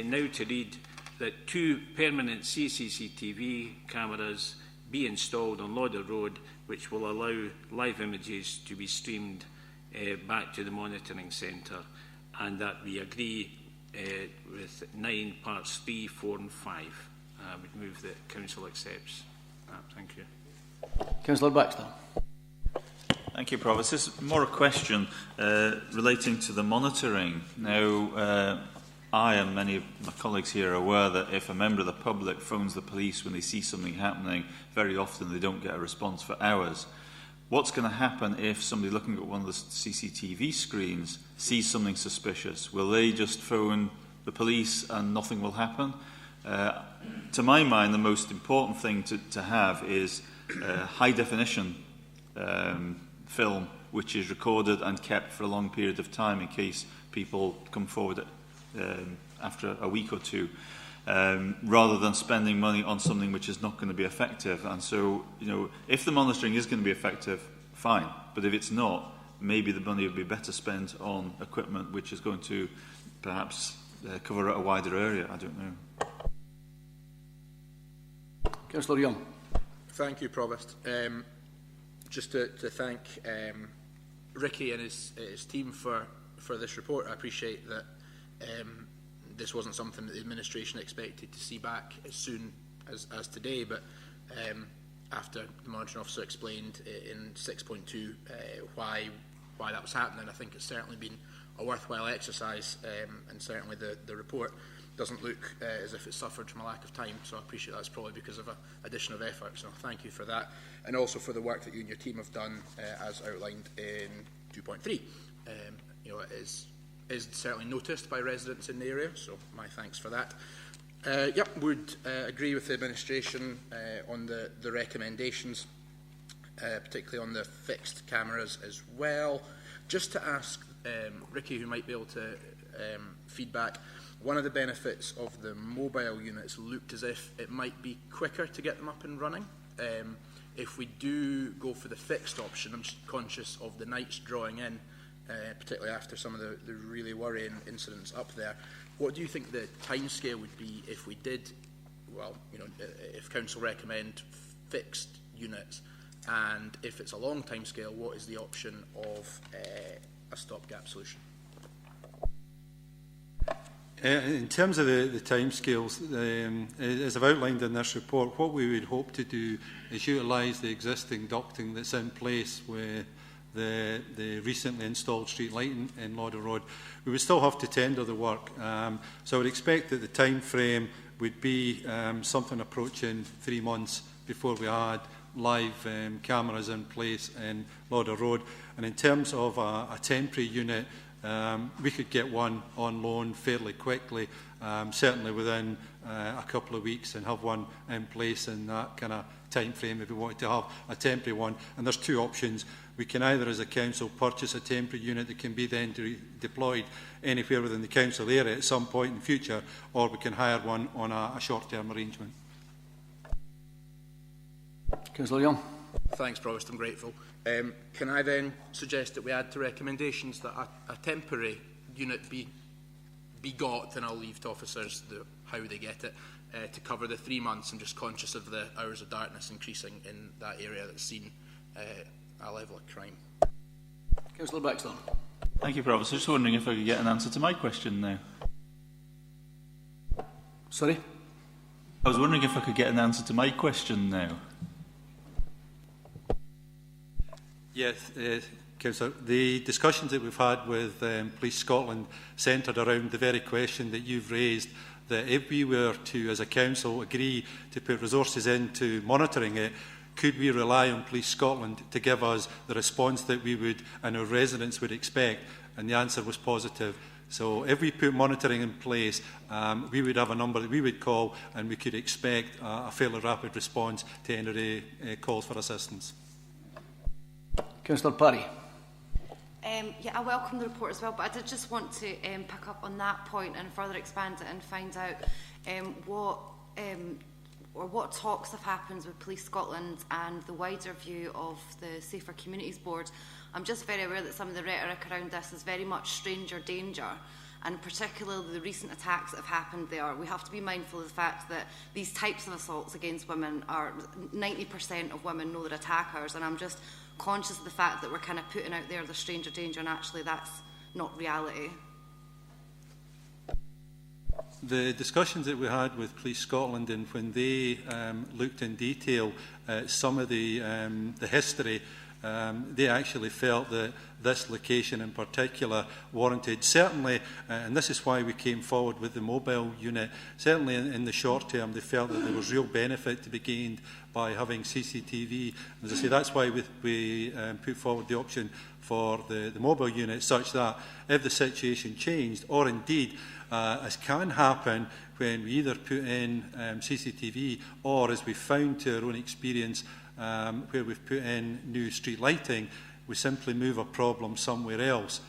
now to read that 2 permanent CCTV cameras be installed on Lauder Road, which will allow live images to be streamed back to the monitoring centre, and that we agree with 9 parts 3, 4 and 5. I would move that Council accepts that. Thank you.
Councillor Baxter.
Thank you, Provost. This is more a question relating to the monitoring. Now, I and many of my colleagues here are aware that if a member of the public phones the police when they see something happening, very often they don't get a response for hours. What's going to happen if somebody looking at one of the CCTV screens sees something suspicious? Will they just phone the police and nothing will happen? To my mind, the most important thing to have is high-definition film, which is recorded and kept for a long period of time in case people come forward after a week or two, rather than spending money on something which is not going to be effective. And so, if the monitoring is going to be effective, fine. But if it's not, maybe the money would be better spent on equipment which is going to perhaps cover a wider area. I don't know.
Councillor Young.
Thank you, Provost. Just to thank Ricky and his team for this report. I appreciate that this wasn't something that the administration expected to see back as soon as today, but after the monitoring officer explained in 6.2 why that was happening, I think it's certainly been a worthwhile exercise, and certainly the report doesn't look as if it suffered from a lack of time, so I appreciate that's probably because of an addition of effort, so thank you for that, and also for the work that you and your team have done as outlined in 2.3. It is certainly noticed by residents in the area, so my thanks for that. Would agree with the administration on the recommendations, particularly on the fixed cameras as well. Just to ask Ricky, who might be able to feedback, one of the benefits of the mobile units looked as if it might be quicker to get them up and running. If we do go for the fixed option, I'm just conscious of the nights drawing in, particularly after some of the really worrying incidents up there. What do you think the timescale would be if we did, well, you know, if Council recommend fixed units, and if it's a long timescale, what is the option of a stopgap solution?
In terms of the timescales, as I've outlined in this report, what we would hope to do is utilise the existing ducting that's in place with the recently installed street lighting in Lauder Road. We would still have to tender the work, so I would expect that the time frame would be something approaching 3 months before we had live cameras in place in Lauder Road. And in terms of a temporary unit, we could get one on loan fairly quickly, certainly within a couple of weeks, and have one in place in that kind of time frame if we wanted to have a temporary one. And there's 2 options. We can either, as a council, purchase a temporary unit that can be then deployed anywhere within the council area at some point in the future, or we can hire one on a short-term arrangement.
Councillor Young.
Thanks, Provost. I'm grateful. Can I then suggest that we add to recommendations that a temporary unit be got, and I'll leave to officers how they get it, to cover the 3 months? I'm just conscious of the hours of darkness increasing in that area that's seen a level of crime.
Councillor Baxter.
Thank you, Provost. I was just wondering if I could get an answer to my question now.
Sorry?
I was wondering if I could get an answer to my question now.
Yes, Councillor, the discussions that we've had with Police Scotland centred around the very question that you've raised, that if we were to, as a council, agree to put resources into monitoring it, could we rely on Police Scotland to give us the response that we would and our residents would expect? And the answer was positive. So if we put monitoring in place, we would have a number that we would call, and we could expect a fairly rapid response to any of the calls for assistance.
Councillor Parry.
Yeah, I welcome the report as well, but I did just want to pick up on that point and further expand it and find out what talks have happened with Police Scotland and the wider view of the Safer Communities Board. I'm just very aware that some of the rhetoric around this is very much stranger danger, and particularly the recent attacks that have happened there. We have to be mindful of the fact that these types of assaults against women are 90% of women know their attackers, and I'm just conscious of the fact that we're kind of putting out there the stranger danger, and actually that's not reality.
The discussions that we had with Police Scotland, and when they looked in detail at some of the history, they actually felt that this location in particular warranted, certainly, and this is why we came forward with the mobile unit, certainly in the short term they felt that there was real benefit to be gained by having CCTV. As I say, that's why we put forward the option for the mobile unit, such that if the situation changed, or indeed, as can happen when we either put in CCTV, or as we've found to our own experience, where we've put in new street lighting, we simply move a problem somewhere else.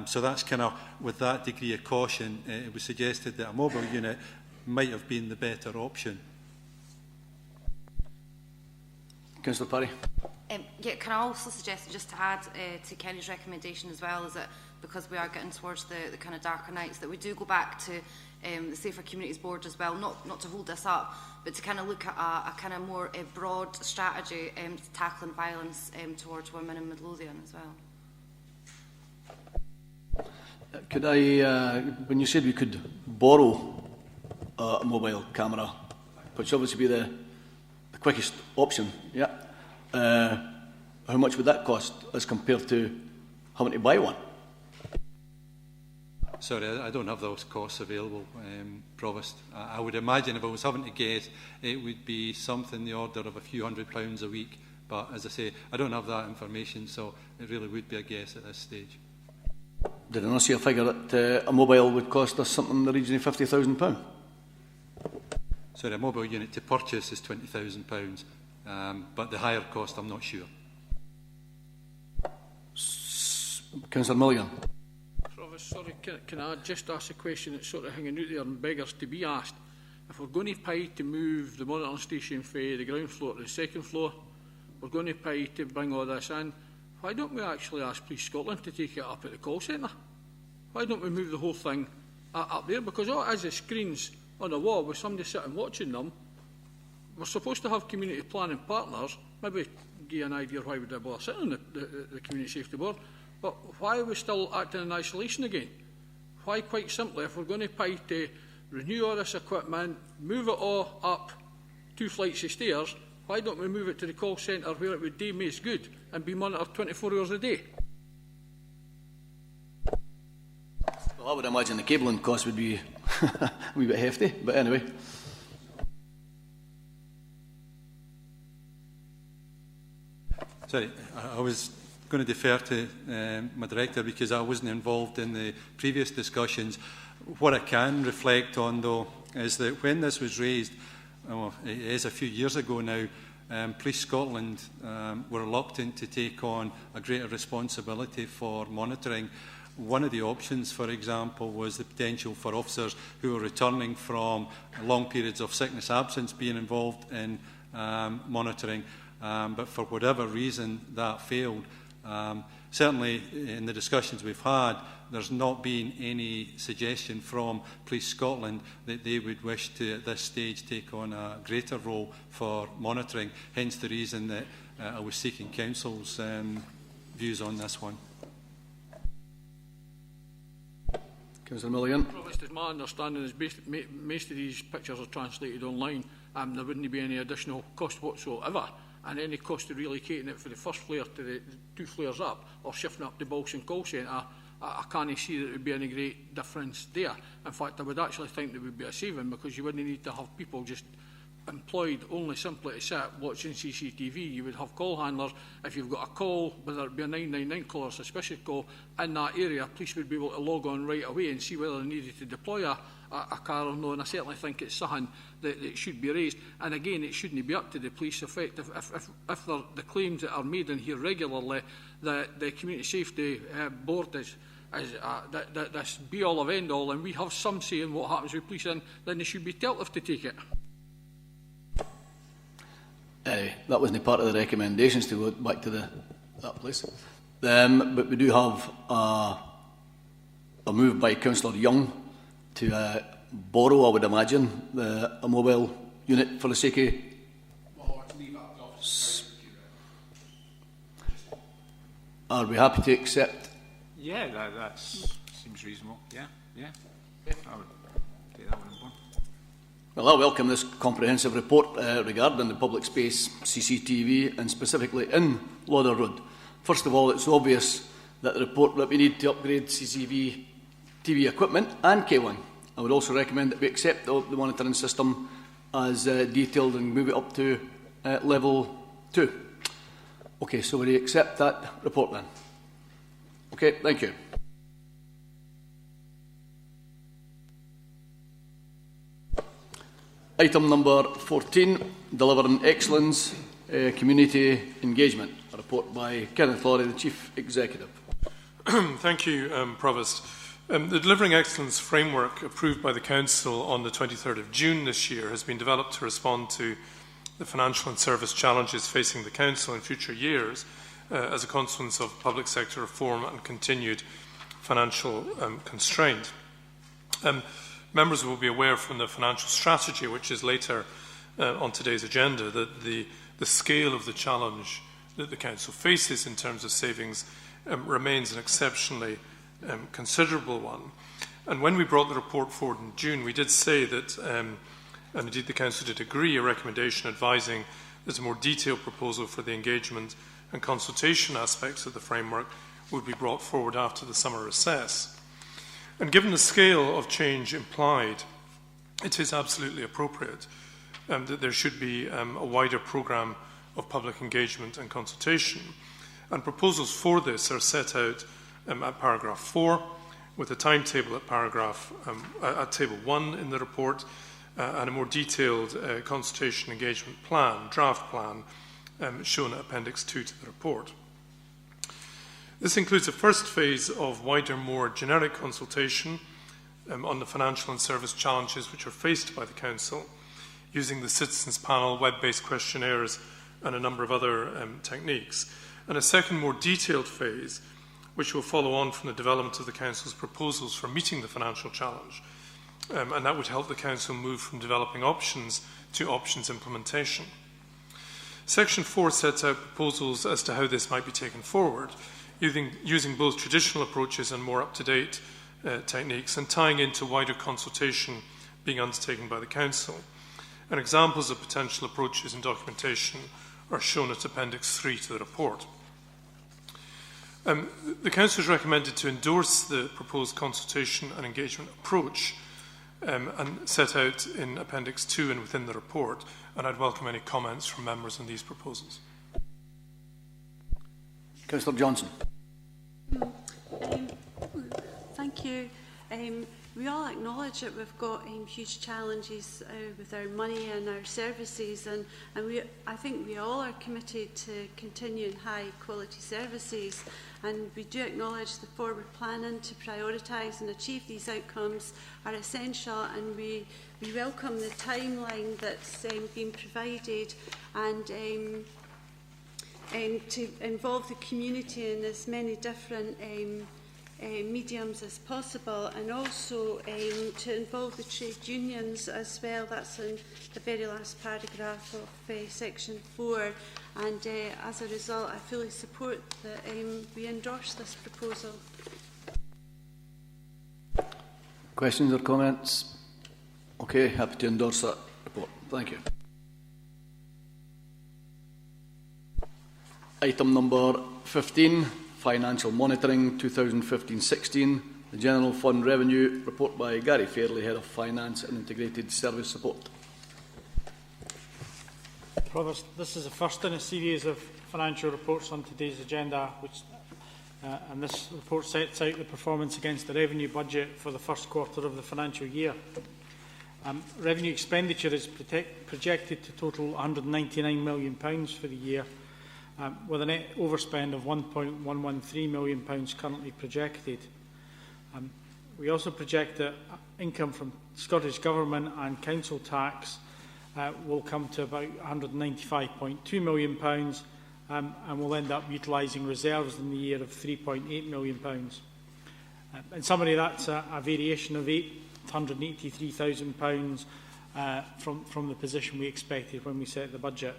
So that's kind of, with that degree of caution, it was suggested that a mobile unit might have been the better option.
Councillor Parry.
Yeah, can I also suggest, just to add to Kenny's recommendation as well, is that because we are getting towards the kind of darker nights, that we do go back to the Safer Communities Board as well, not to hold this up, but to kind of look at a kind of more broad strategy to tackling violence towards women in Midlothian as well.
Could I, when you said we could borrow a mobile camera, which obviously be the quickest option, yeah, how much would that cost as compared to having to buy one?
Sorry, I don't have those costs available, Provost. I would imagine if I was having to guess, it would be something in the order of a few £100s a week. But as I say, I don't have that information, so it really would be a guess at this stage.
Did I not see a figure that a mobile would cost us something in the region of £50,000?
Sorry, a mobile unit to purchase is £20,000, but the higher cost, I'm not sure.
Councillor Mulligan.
Sorry, can I just ask a question that's sort of hanging out there and beggars to be asked? If we're going to pay to move the monitoring station from the ground floor to the second floor, we're going to pay to bring all this in, why don't we actually ask Police Scotland to take it up at the call centre? Why don't we move the whole thing up there? Because all it is screens on a wall with somebody sitting watching them. We're supposed to have community planning partners. Maybe give you an idea why we did bother sitting on the Community Safety Board. But why are we still acting in isolation again? Why, quite simply, if we're going to pay to renew all this equipment, move it all up 2 flights of stairs, why don't we move it to the call centre where it would do most good and be monitored 24 hours a day?
Well, I would imagine the cabling cost would be a wee bit hefty, but anyway.
Sorry, I was going to defer to my director because I wasn't involved in the previous discussions. What I can reflect on, though, is that when this was raised, it is a few years ago now, Police Scotland were reluctant to take on a greater responsibility for monitoring. One of the options, for example, was the potential for officers who were returning from long periods of sickness absence being involved in monitoring. But for whatever reason, that failed. Certainly, in the discussions we've had, there's not been any suggestion from Police Scotland that they would wish to, at this stage, take on a greater role for monitoring, hence the reason that I was seeking Council's views on this one.
Councillor Milligan.
Provost, my understanding is most of these pictures are translated online, there wouldn't be any additional cost whatsoever, and any cost of relocating it for the first flare to the 2 flares up or shifting up the Balsam call centre, I can't see that there would be any great difference there. In fact, I would actually think there would be a saving because you wouldn't need to have people just employed only simply to sit watching CCTV. You would have call handlers. If you've got a call, whether it be a 999 call or a suspicious call, in that area, police would be able to log on right away and see whether they needed to deploy a car or no. And I certainly think it's something that should be raised. And again, it shouldn't be up to the police. If the claims that are made in here regularly that the Community Safety Board is this be-all of end-all, and we have some say in what happens with policing, then they should be dealt with to take it.
Anyway, that wasn't part of the recommendations to go back to that place. But we do have a move by Councillor Young to borrow, I would imagine, a mobile unit for the sake of... Are we happy to accept?
Yeah, that seems reasonable. Yeah. I would take that one on board.
Well, I welcome this comprehensive report regarding the public space, CCTV, and specifically in Lauder Road. First of all, it's obvious that the report that we need to upgrade CCTV TV equipment and K1. I would also recommend that we accept the monitoring system as detailed and move it up to level 2. Okay, so will you accept that report then? Okay, thank you. Item number 14, delivering excellence, community engagement. A report by Kenneth Lawrie, the Chief Executive.
Thank you, Provost. The Delivering Excellence framework approved by the Council on the 23rd of June this year has been developed to respond to the financial and service challenges facing the Council in future years as a consequence of public sector reform and continued financial constraint. Members will be aware from the financial strategy, which is later on today's agenda, that the scale of the challenge that the Council faces in terms of savings remains an exceptionally considerable one. And when we brought the report forward in June, we did say that, and indeed the Council did agree, a recommendation advising that a more detailed proposal for the engagement and consultation aspects of the framework would be brought forward after the summer recess. And given the scale of change implied, it is absolutely appropriate that there should be a wider programme of public engagement and consultation. And proposals for this are set out at paragraph 4, with a timetable at table 1 in the report, and a more detailed consultation engagement plan, draft plan, shown at appendix 2 to the report. This includes a first phase of wider, more generic consultation on the financial and service challenges which are faced by the Council, using the Citizens Panel, web-based questionnaires and a number of other techniques. And a second, more detailed phase, which will follow on from the development of the Council's proposals for meeting the financial challenge. And that would help the Council move from developing options to options implementation. Section 4 sets out proposals as to how this might be taken forward, using both traditional approaches and more up-to-date techniques, and tying into wider consultation being undertaken by the Council. And examples of potential approaches and documentation are shown at Appendix 3 to the report. The Council has recommended to endorse the proposed consultation and engagement approach and set out in Appendix 2 and within the report, and I'd welcome any comments from members on these proposals.
Councillor Johnson.
Thank you. We all acknowledge that we've got huge challenges with our money and our services, and I think we all are committed to continuing high quality services, and we do acknowledge the forward planning to prioritise and achieve these outcomes are essential, and we welcome the timeline that's been provided, and to involve the community in as many different mediums as possible, and also to involve the trade unions as well. That's in the very last paragraph of Section 4, and as a result I fully support that we endorse this proposal.
Questions or comments? Okay, happy to endorse that report. Thank you. Item number 15, Financial Monitoring 2015-16, the General Fund Revenue Report by Gary Fairley, Head of Finance and Integrated Service Support.
Provost, this is the first in a series of financial reports on today's agenda, and this report sets out the performance against the revenue budget for the first quarter of the financial year. Revenue expenditure is projected to total £199 million for the year, with a net overspend of £1.113 million currently projected. We also project that income from Scottish Government and Council tax will come to about £195.2 million, and will end up utilising reserves in the year of £3.8 million. In summary, that's a variation of £883,000 from the position we expected when we set the budget.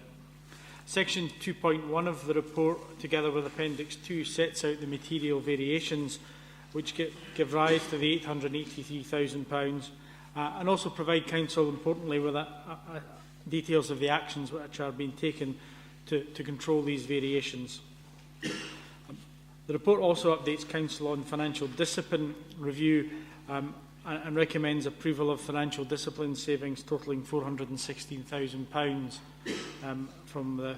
Section 2.1 of the report, together with Appendix 2, sets out the material variations which give rise to the £883,000, and also provide Council, importantly, with details of the actions which are being taken to control these variations. The report also updates Council on financial discipline review and recommends approval of financial discipline savings totalling £416,000 from the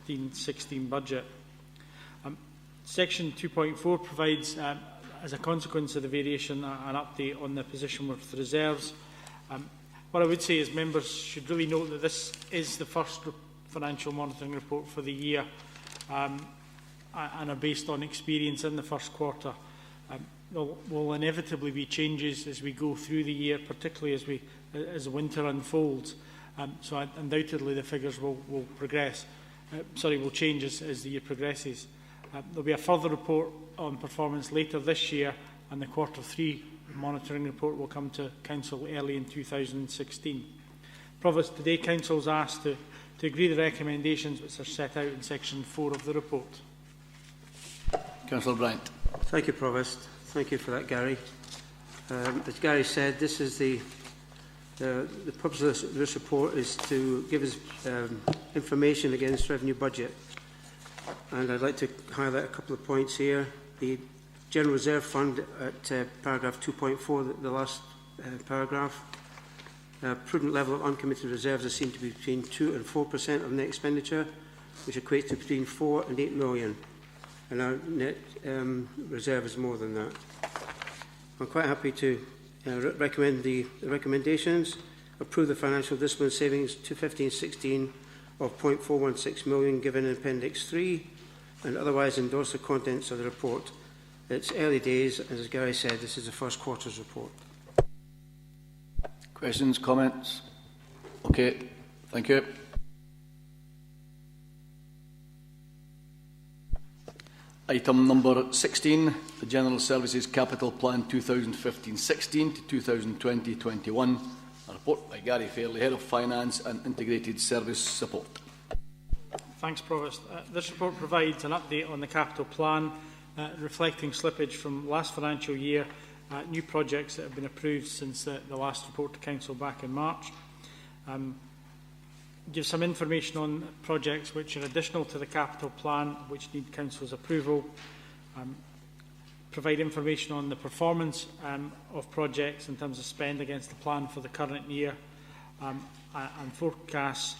15-16 budget. Section 2.4 provides, as a consequence of the variation, an update on the position with the reserves. What I would say is members should really note that this is the first financial monitoring report for the year, and are based on experience in the first quarter. There will inevitably be changes as we go through the year, particularly as the winter unfolds. So undoubtedly the figures will change as the year progresses. There will be a further report on performance later this year, and the Quarter 3 monitoring report will come to Council early in 2016. Provost, today Council is asked to agree the recommendations which are set out in Section 4 of the report.
Councillor Bryant.
Thank you, Provost. Thank you for that, Gary. As Gary said, this is the purpose of this report is to give us information against revenue budget. And I'd like to highlight a couple of points here. The General Reserve Fund at paragraph 2.4, the last paragraph. Prudent level of uncommitted reserves are seen to be between 2 and 4% of net expenditure, which equates to between 4 and 8 million. And our net reserve is more than that. I'm quite happy to recommend the recommendations. Approve the financial discipline savings to 15-16 of 0.416 million given in Appendix 3. and otherwise endorse the contents of the report. It's early days, as Gary said, this is the first quarter's report.
Questions, comments? Okay, thank you. Item number 16, the General Services Capital Plan 2015-16 to 2020-21. A report by Gary Fairley, Head of Finance and Integrated Service Support.
Thanks, Provost. This report provides an update on the capital plan, reflecting slippage from last financial year, new projects that have been approved since the last report to Council back in March. Give some information on projects which are additional to the capital plan, which need Council's approval. Provide information on the performance of projects in terms of spend against the plan for the current year, and forecast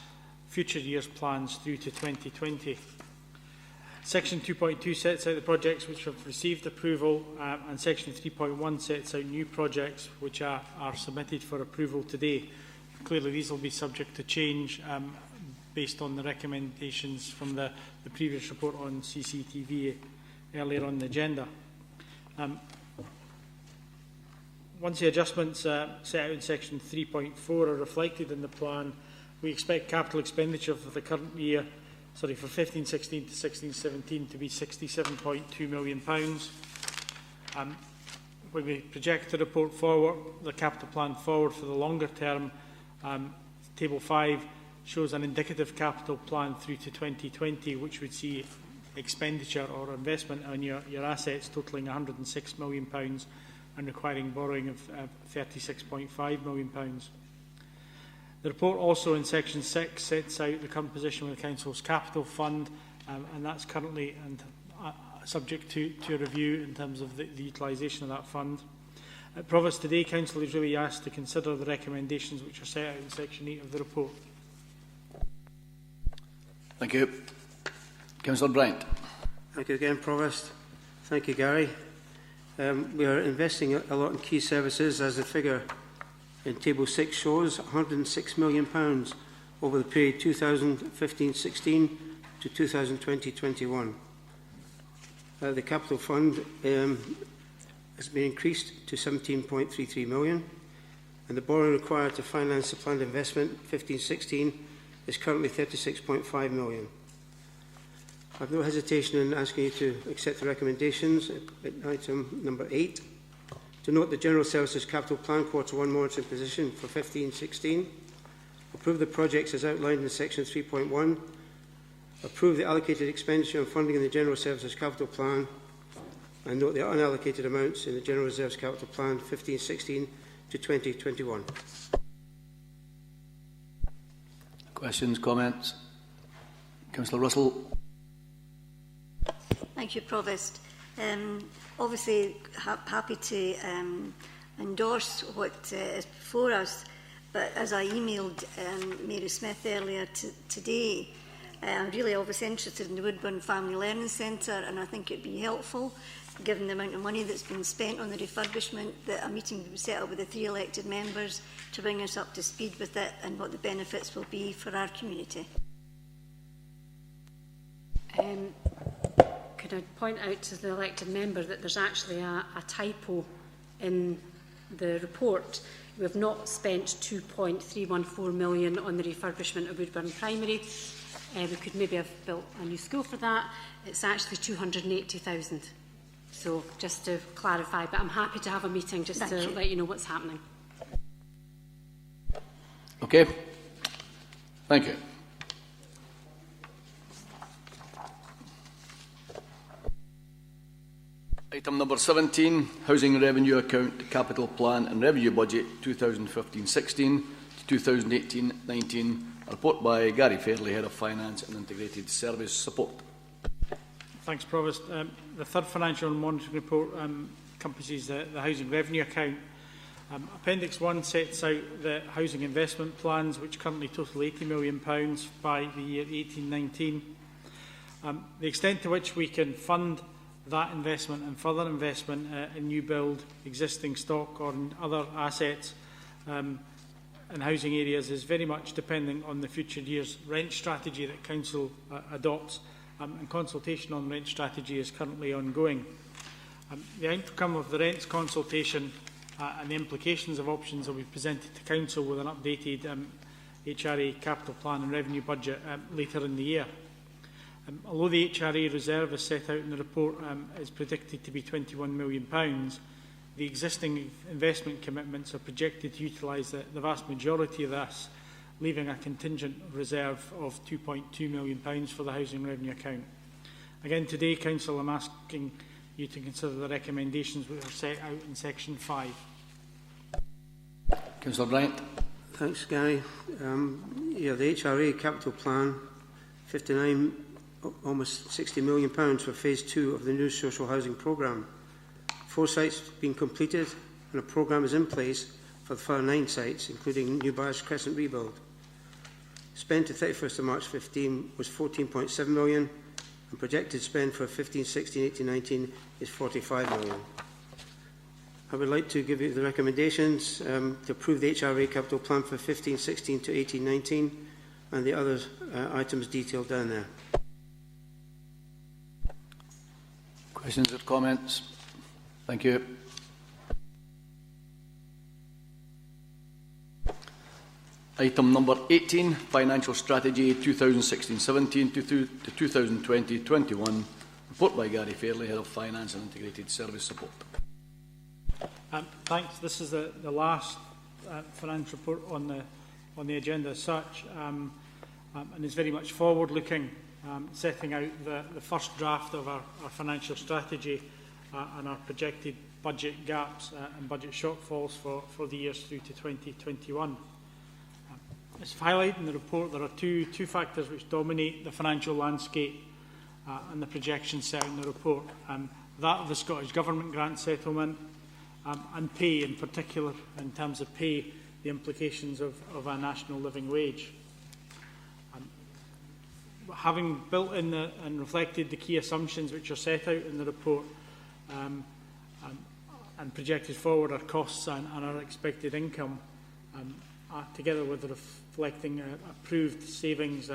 future years' plans through to 2020. Section 2.2 sets out the projects which have received approval, and Section 3.1 sets out new projects which are submitted for approval today. Clearly, these will be subject to change based on the recommendations from the previous report on CCTV earlier on the agenda. Once the adjustments set out in Section 3.4 are reflected in the plan, we expect capital expenditure for the current year, for 15-16 to 16-17 to be £67.2 million. When we project the report forward, the capital plan forward for the longer term, Table 5 shows an indicative capital plan through to 2020, which would see expenditure or investment on your assets totalling £106 million and requiring borrowing of £36.5 million. The report also in Section 6 sets out the current position with the Council's capital fund, and that's currently subject to a review in terms of the utilisation of that fund. At Provost, today Council is really asked to consider the recommendations which are set out in Section 8 of the report.
Thank you. Councillor Bryant.
Thank you again, Provost. Thank you, Gary. We are investing a lot in key services, as the figure in Table 6 shows, £106 million over the period 2015-16 to 2020-21. The capital fund has been increased to £17.33 million, and the borrowing required to finance the planned investment 15-16 is currently £36.5 million. I have no hesitation in asking you to accept the recommendations at item number 8. To note the General Services Capital Plan Quarter 1 monitoring position for 15-16. Approve the projects as outlined in Section 3.1. Approve the allocated expenditure and funding in the General Services Capital Plan. And note the unallocated amounts in the General Reserves Capital Plan 15-16 to 2021.
Questions, comments? Councillor Russell.
Thank you, Provost. Obviously, happy to endorse what is before us, but as I emailed Mary Smith earlier today, I'm really obviously interested in the Woodburn Family Learning Centre, and I think it would be helpful, given the amount of money that's been spent on the refurbishment, that a meeting be set up with the 3 elected members to bring us up to speed with it and what the benefits will be for our community.
Could I point out to the elected member that there's actually a typo in the report. We have not spent £2.314 million on the refurbishment of Woodburn Primary. We could maybe have built a new school for that. It's actually £280,000. So just to clarify, but I'm happy to have a meeting just to let you know what's happening.
Okay. Thank you. Item number 17, Housing Revenue Account, Capital Plan and Revenue Budget 2015-16 to 2018-19. A report by Gary Fairley, Head of Finance and Integrated Service Support.
Thanks, Provost. The third financial and monitoring report encompasses the Housing Revenue Account. Appendix 1 sets out the housing investment plans, which currently total £80 million by the year 18-19. The extent to which we can fund that investment and further investment in new build, existing stock or in other assets in housing areas is very much depending on the future year's rent strategy that Council adopts and consultation on rent strategy is currently ongoing. The outcome of the rents consultation and the implications of options will be presented to Council with an updated HRA capital plan and revenue budget later in the year. Although the HRA reserve as set out in the report is predicted to be £21 million, the existing investment commitments are projected to utilise the vast majority of this, leaving a contingent reserve of £2.2 million for the housing revenue account. Again, today, Council, I'm asking you to consider the recommendations which are set out in section 5.
Councillor Bryant.
Thanks, Gary. The HRA capital plan, 59, almost £60 million for phase 2 of the new social housing programme. 4 sites have been completed and a programme is in place for the further 9 sites, including New Byres Crescent rebuild. Spend to 31st of March 15 was £14.7 million and projected spend for 15, 16, 18, 19 is £45 million. I would like to give you the recommendations to approve the HRA capital plan for 15, 16 to 18, 19 and the other items detailed down there.
Questions or comments? Thank you. Item number 18, Financial Strategy 2016-17 to 2020-21. Report by Gary Fairley, Head of Finance and Integrated Service Support.
Thanks. This is the last financial report on the agenda as such, and is very much forward-looking, setting out the first draft of our financial strategy and our projected budget gaps and budget shortfalls for the years through to 2021. As highlighted in the report, there are two factors which dominate the financial landscape and the projections set in the report. That of the Scottish Government grant settlement and pay, in particular, in terms of pay, the implications of a national living wage. Having built in and reflected the key assumptions which are set out in the report and projected forward our costs and our expected income, together with reflecting approved savings,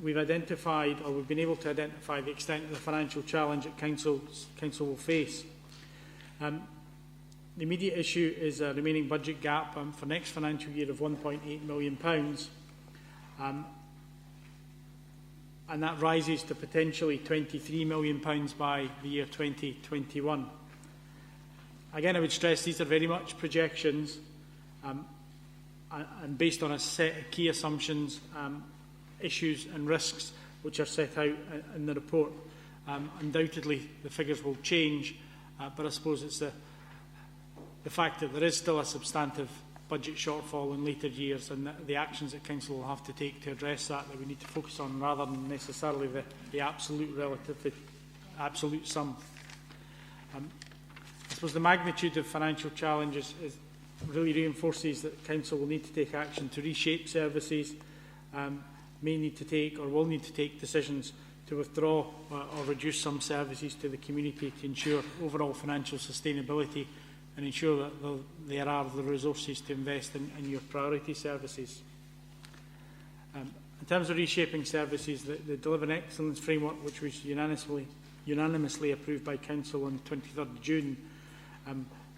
we've identified, or we've been able to identify, the extent of the financial challenge that Council will face. The immediate issue is a remaining budget gap for next financial year of £1.8 million, and that rises to potentially £23 million by the year 2021. Again, I would stress these are very much projections and based on a set of key assumptions, issues and risks which are set out in the report. Undoubtedly, the figures will change, but I suppose it's the fact that there is still a substantive budget shortfall in later years, and the actions that Council will have to take to address that we need to focus on, rather than necessarily the absolute sum. I suppose the magnitude of financial challenges really reinforces that Council will need to take action to reshape services, may need to take or will need to take decisions to withdraw or reduce some services to the community to ensure overall financial sustainability and ensure that there are the resources to invest in your priority services. In terms of reshaping services, the Delivering Excellence framework, which was unanimously approved by Council on the 23rd of June,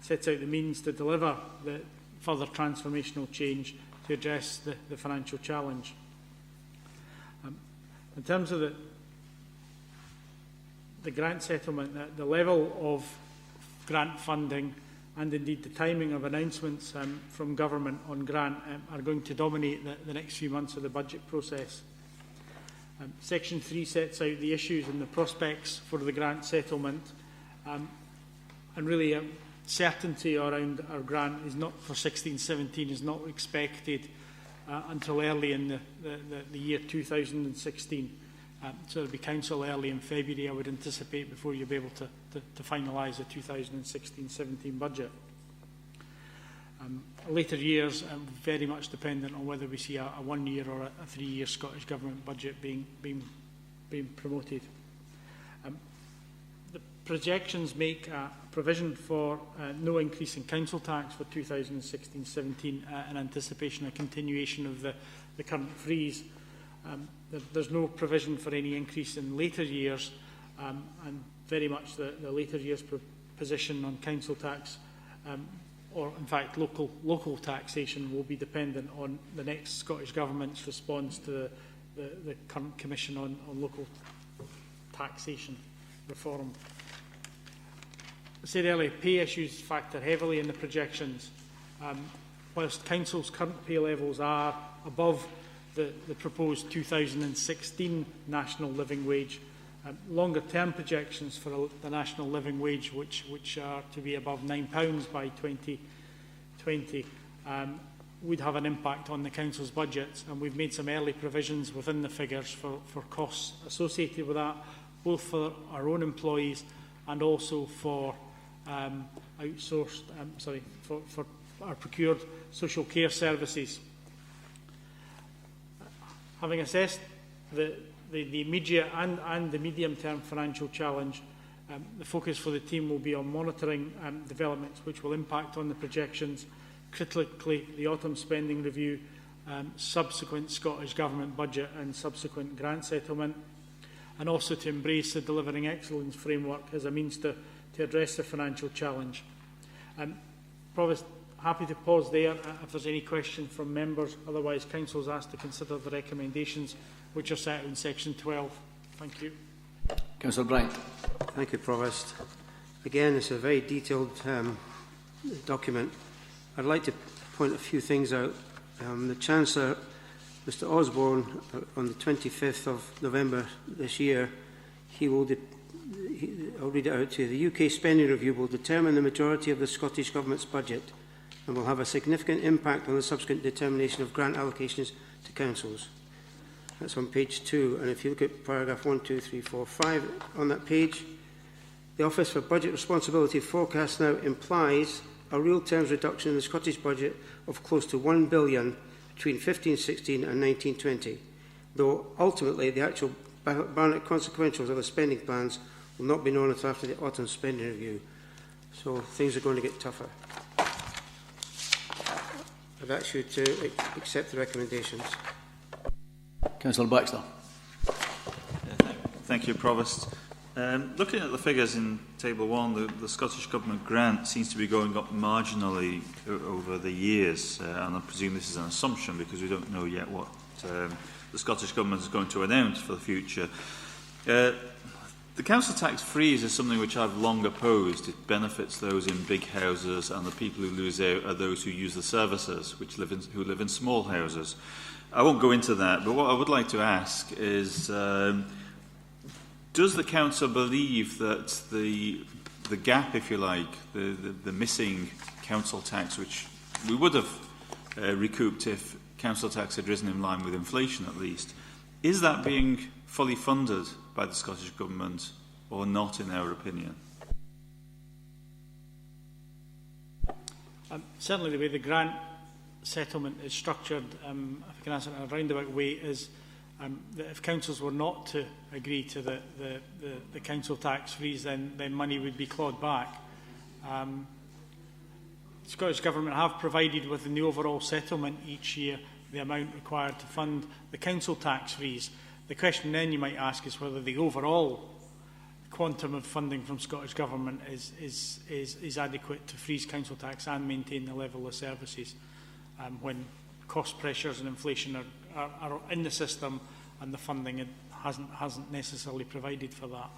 sets out the means to deliver the further transformational change to address the financial challenge. In terms of the grant settlement, the level of grant funding and indeed the timing of announcements from Government on grant are going to dominate the next few months of the budget process. Section 3 sets out the issues and the prospects for the grant settlement, and really certainty around our grant is not for 16-17 is not expected until early in the year 2016. So it'll be Council early in February, I would anticipate, before you'll be able to finalise the 2016-17 budget. Later years very much dependent on whether we see a 1 year or a 3 year Scottish Government budget being promoted. The projections make a provision for no increase in council tax for 2016-17 in anticipation of continuation of the current freeze There's no provision for any increase in later years, and very much the later years position on council tax, or in fact local taxation, will be dependent on the next Scottish Government's response to the current Commission on local taxation reform. I said earlier, pay issues factor heavily in the projections. Whilst councils' current pay levels are above the proposed 2016 national living wage, longer-term projections for the national living wage, which are to be above £9 by 2020, would have an impact on the council's budgets, and we've made some early provisions within the figures for costs associated with that, both for our own employees and also for outsourced, for our procured social care services. Having assessed the immediate and the medium-term financial challenge, the focus for the team will be on monitoring developments which will impact on the projections, critically the autumn spending review, subsequent Scottish Government budget and subsequent grant settlement, and also to embrace the Delivering Excellence framework as a means to address the financial challenge. Provost, happy to pause there if there's any question from members. Otherwise, Council is asked to consider the recommendations which are set out in section 12. Thank you.
Councillor Bryant.
Thank you, Provost. Again, it's a very detailed document. I'd like to point a few things out. The Chancellor, Mr Osborne, on the 25th of November this year, I'll read it out to you. The UK spending review will determine the majority of the Scottish Government's budget and will have a significant impact on the subsequent determination of grant allocations to councils. That's on page 2. And if you look at paragraph 1, 2, 3, 4, 5 on that page, the Office for Budget Responsibility forecast now implies a real terms reduction in the Scottish budget of close to £1 billion between 15-16 and 19-20, though ultimately the actual Barnett consequentials of the spending plans will not be known until after the autumn spending review. So things are going to get tougher. I'd ask you to accept the recommendations.
Councillor Baxter.
Thank you, Provost. Looking at the figures in Table 1, the Scottish Government grant seems to be going up marginally over the years, and I presume this is an assumption because we don't know yet what the Scottish Government is going to announce for the future. The council tax freeze is something which I've long opposed. It benefits those in big houses, and the people who lose out are those who use the services, who live in small houses. I won't go into that, but what I would like to ask is, does the council believe that the gap, if you like, the missing council tax, which we would have recouped if council tax had risen in line with inflation at least, is that being fully funded by the Scottish Government or not, in our opinion?
Certainly the way the grant settlement is structured, if I can answer it in a roundabout way, is that if councils were not to agree to the council tax freeze, then money would be clawed back. The Scottish Government have provided within the overall settlement each year the amount required to fund the council tax freeze. The question then you might ask is whether the overall quantum of funding from Scottish Government is adequate to freeze council tax and maintain the level of services when cost pressures and inflation are in the system and the funding hasn't necessarily provided for that.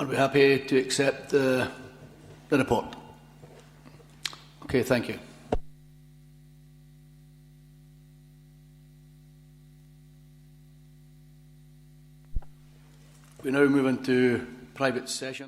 Are we happy to accept the report? Okay, thank you. We now move into private session.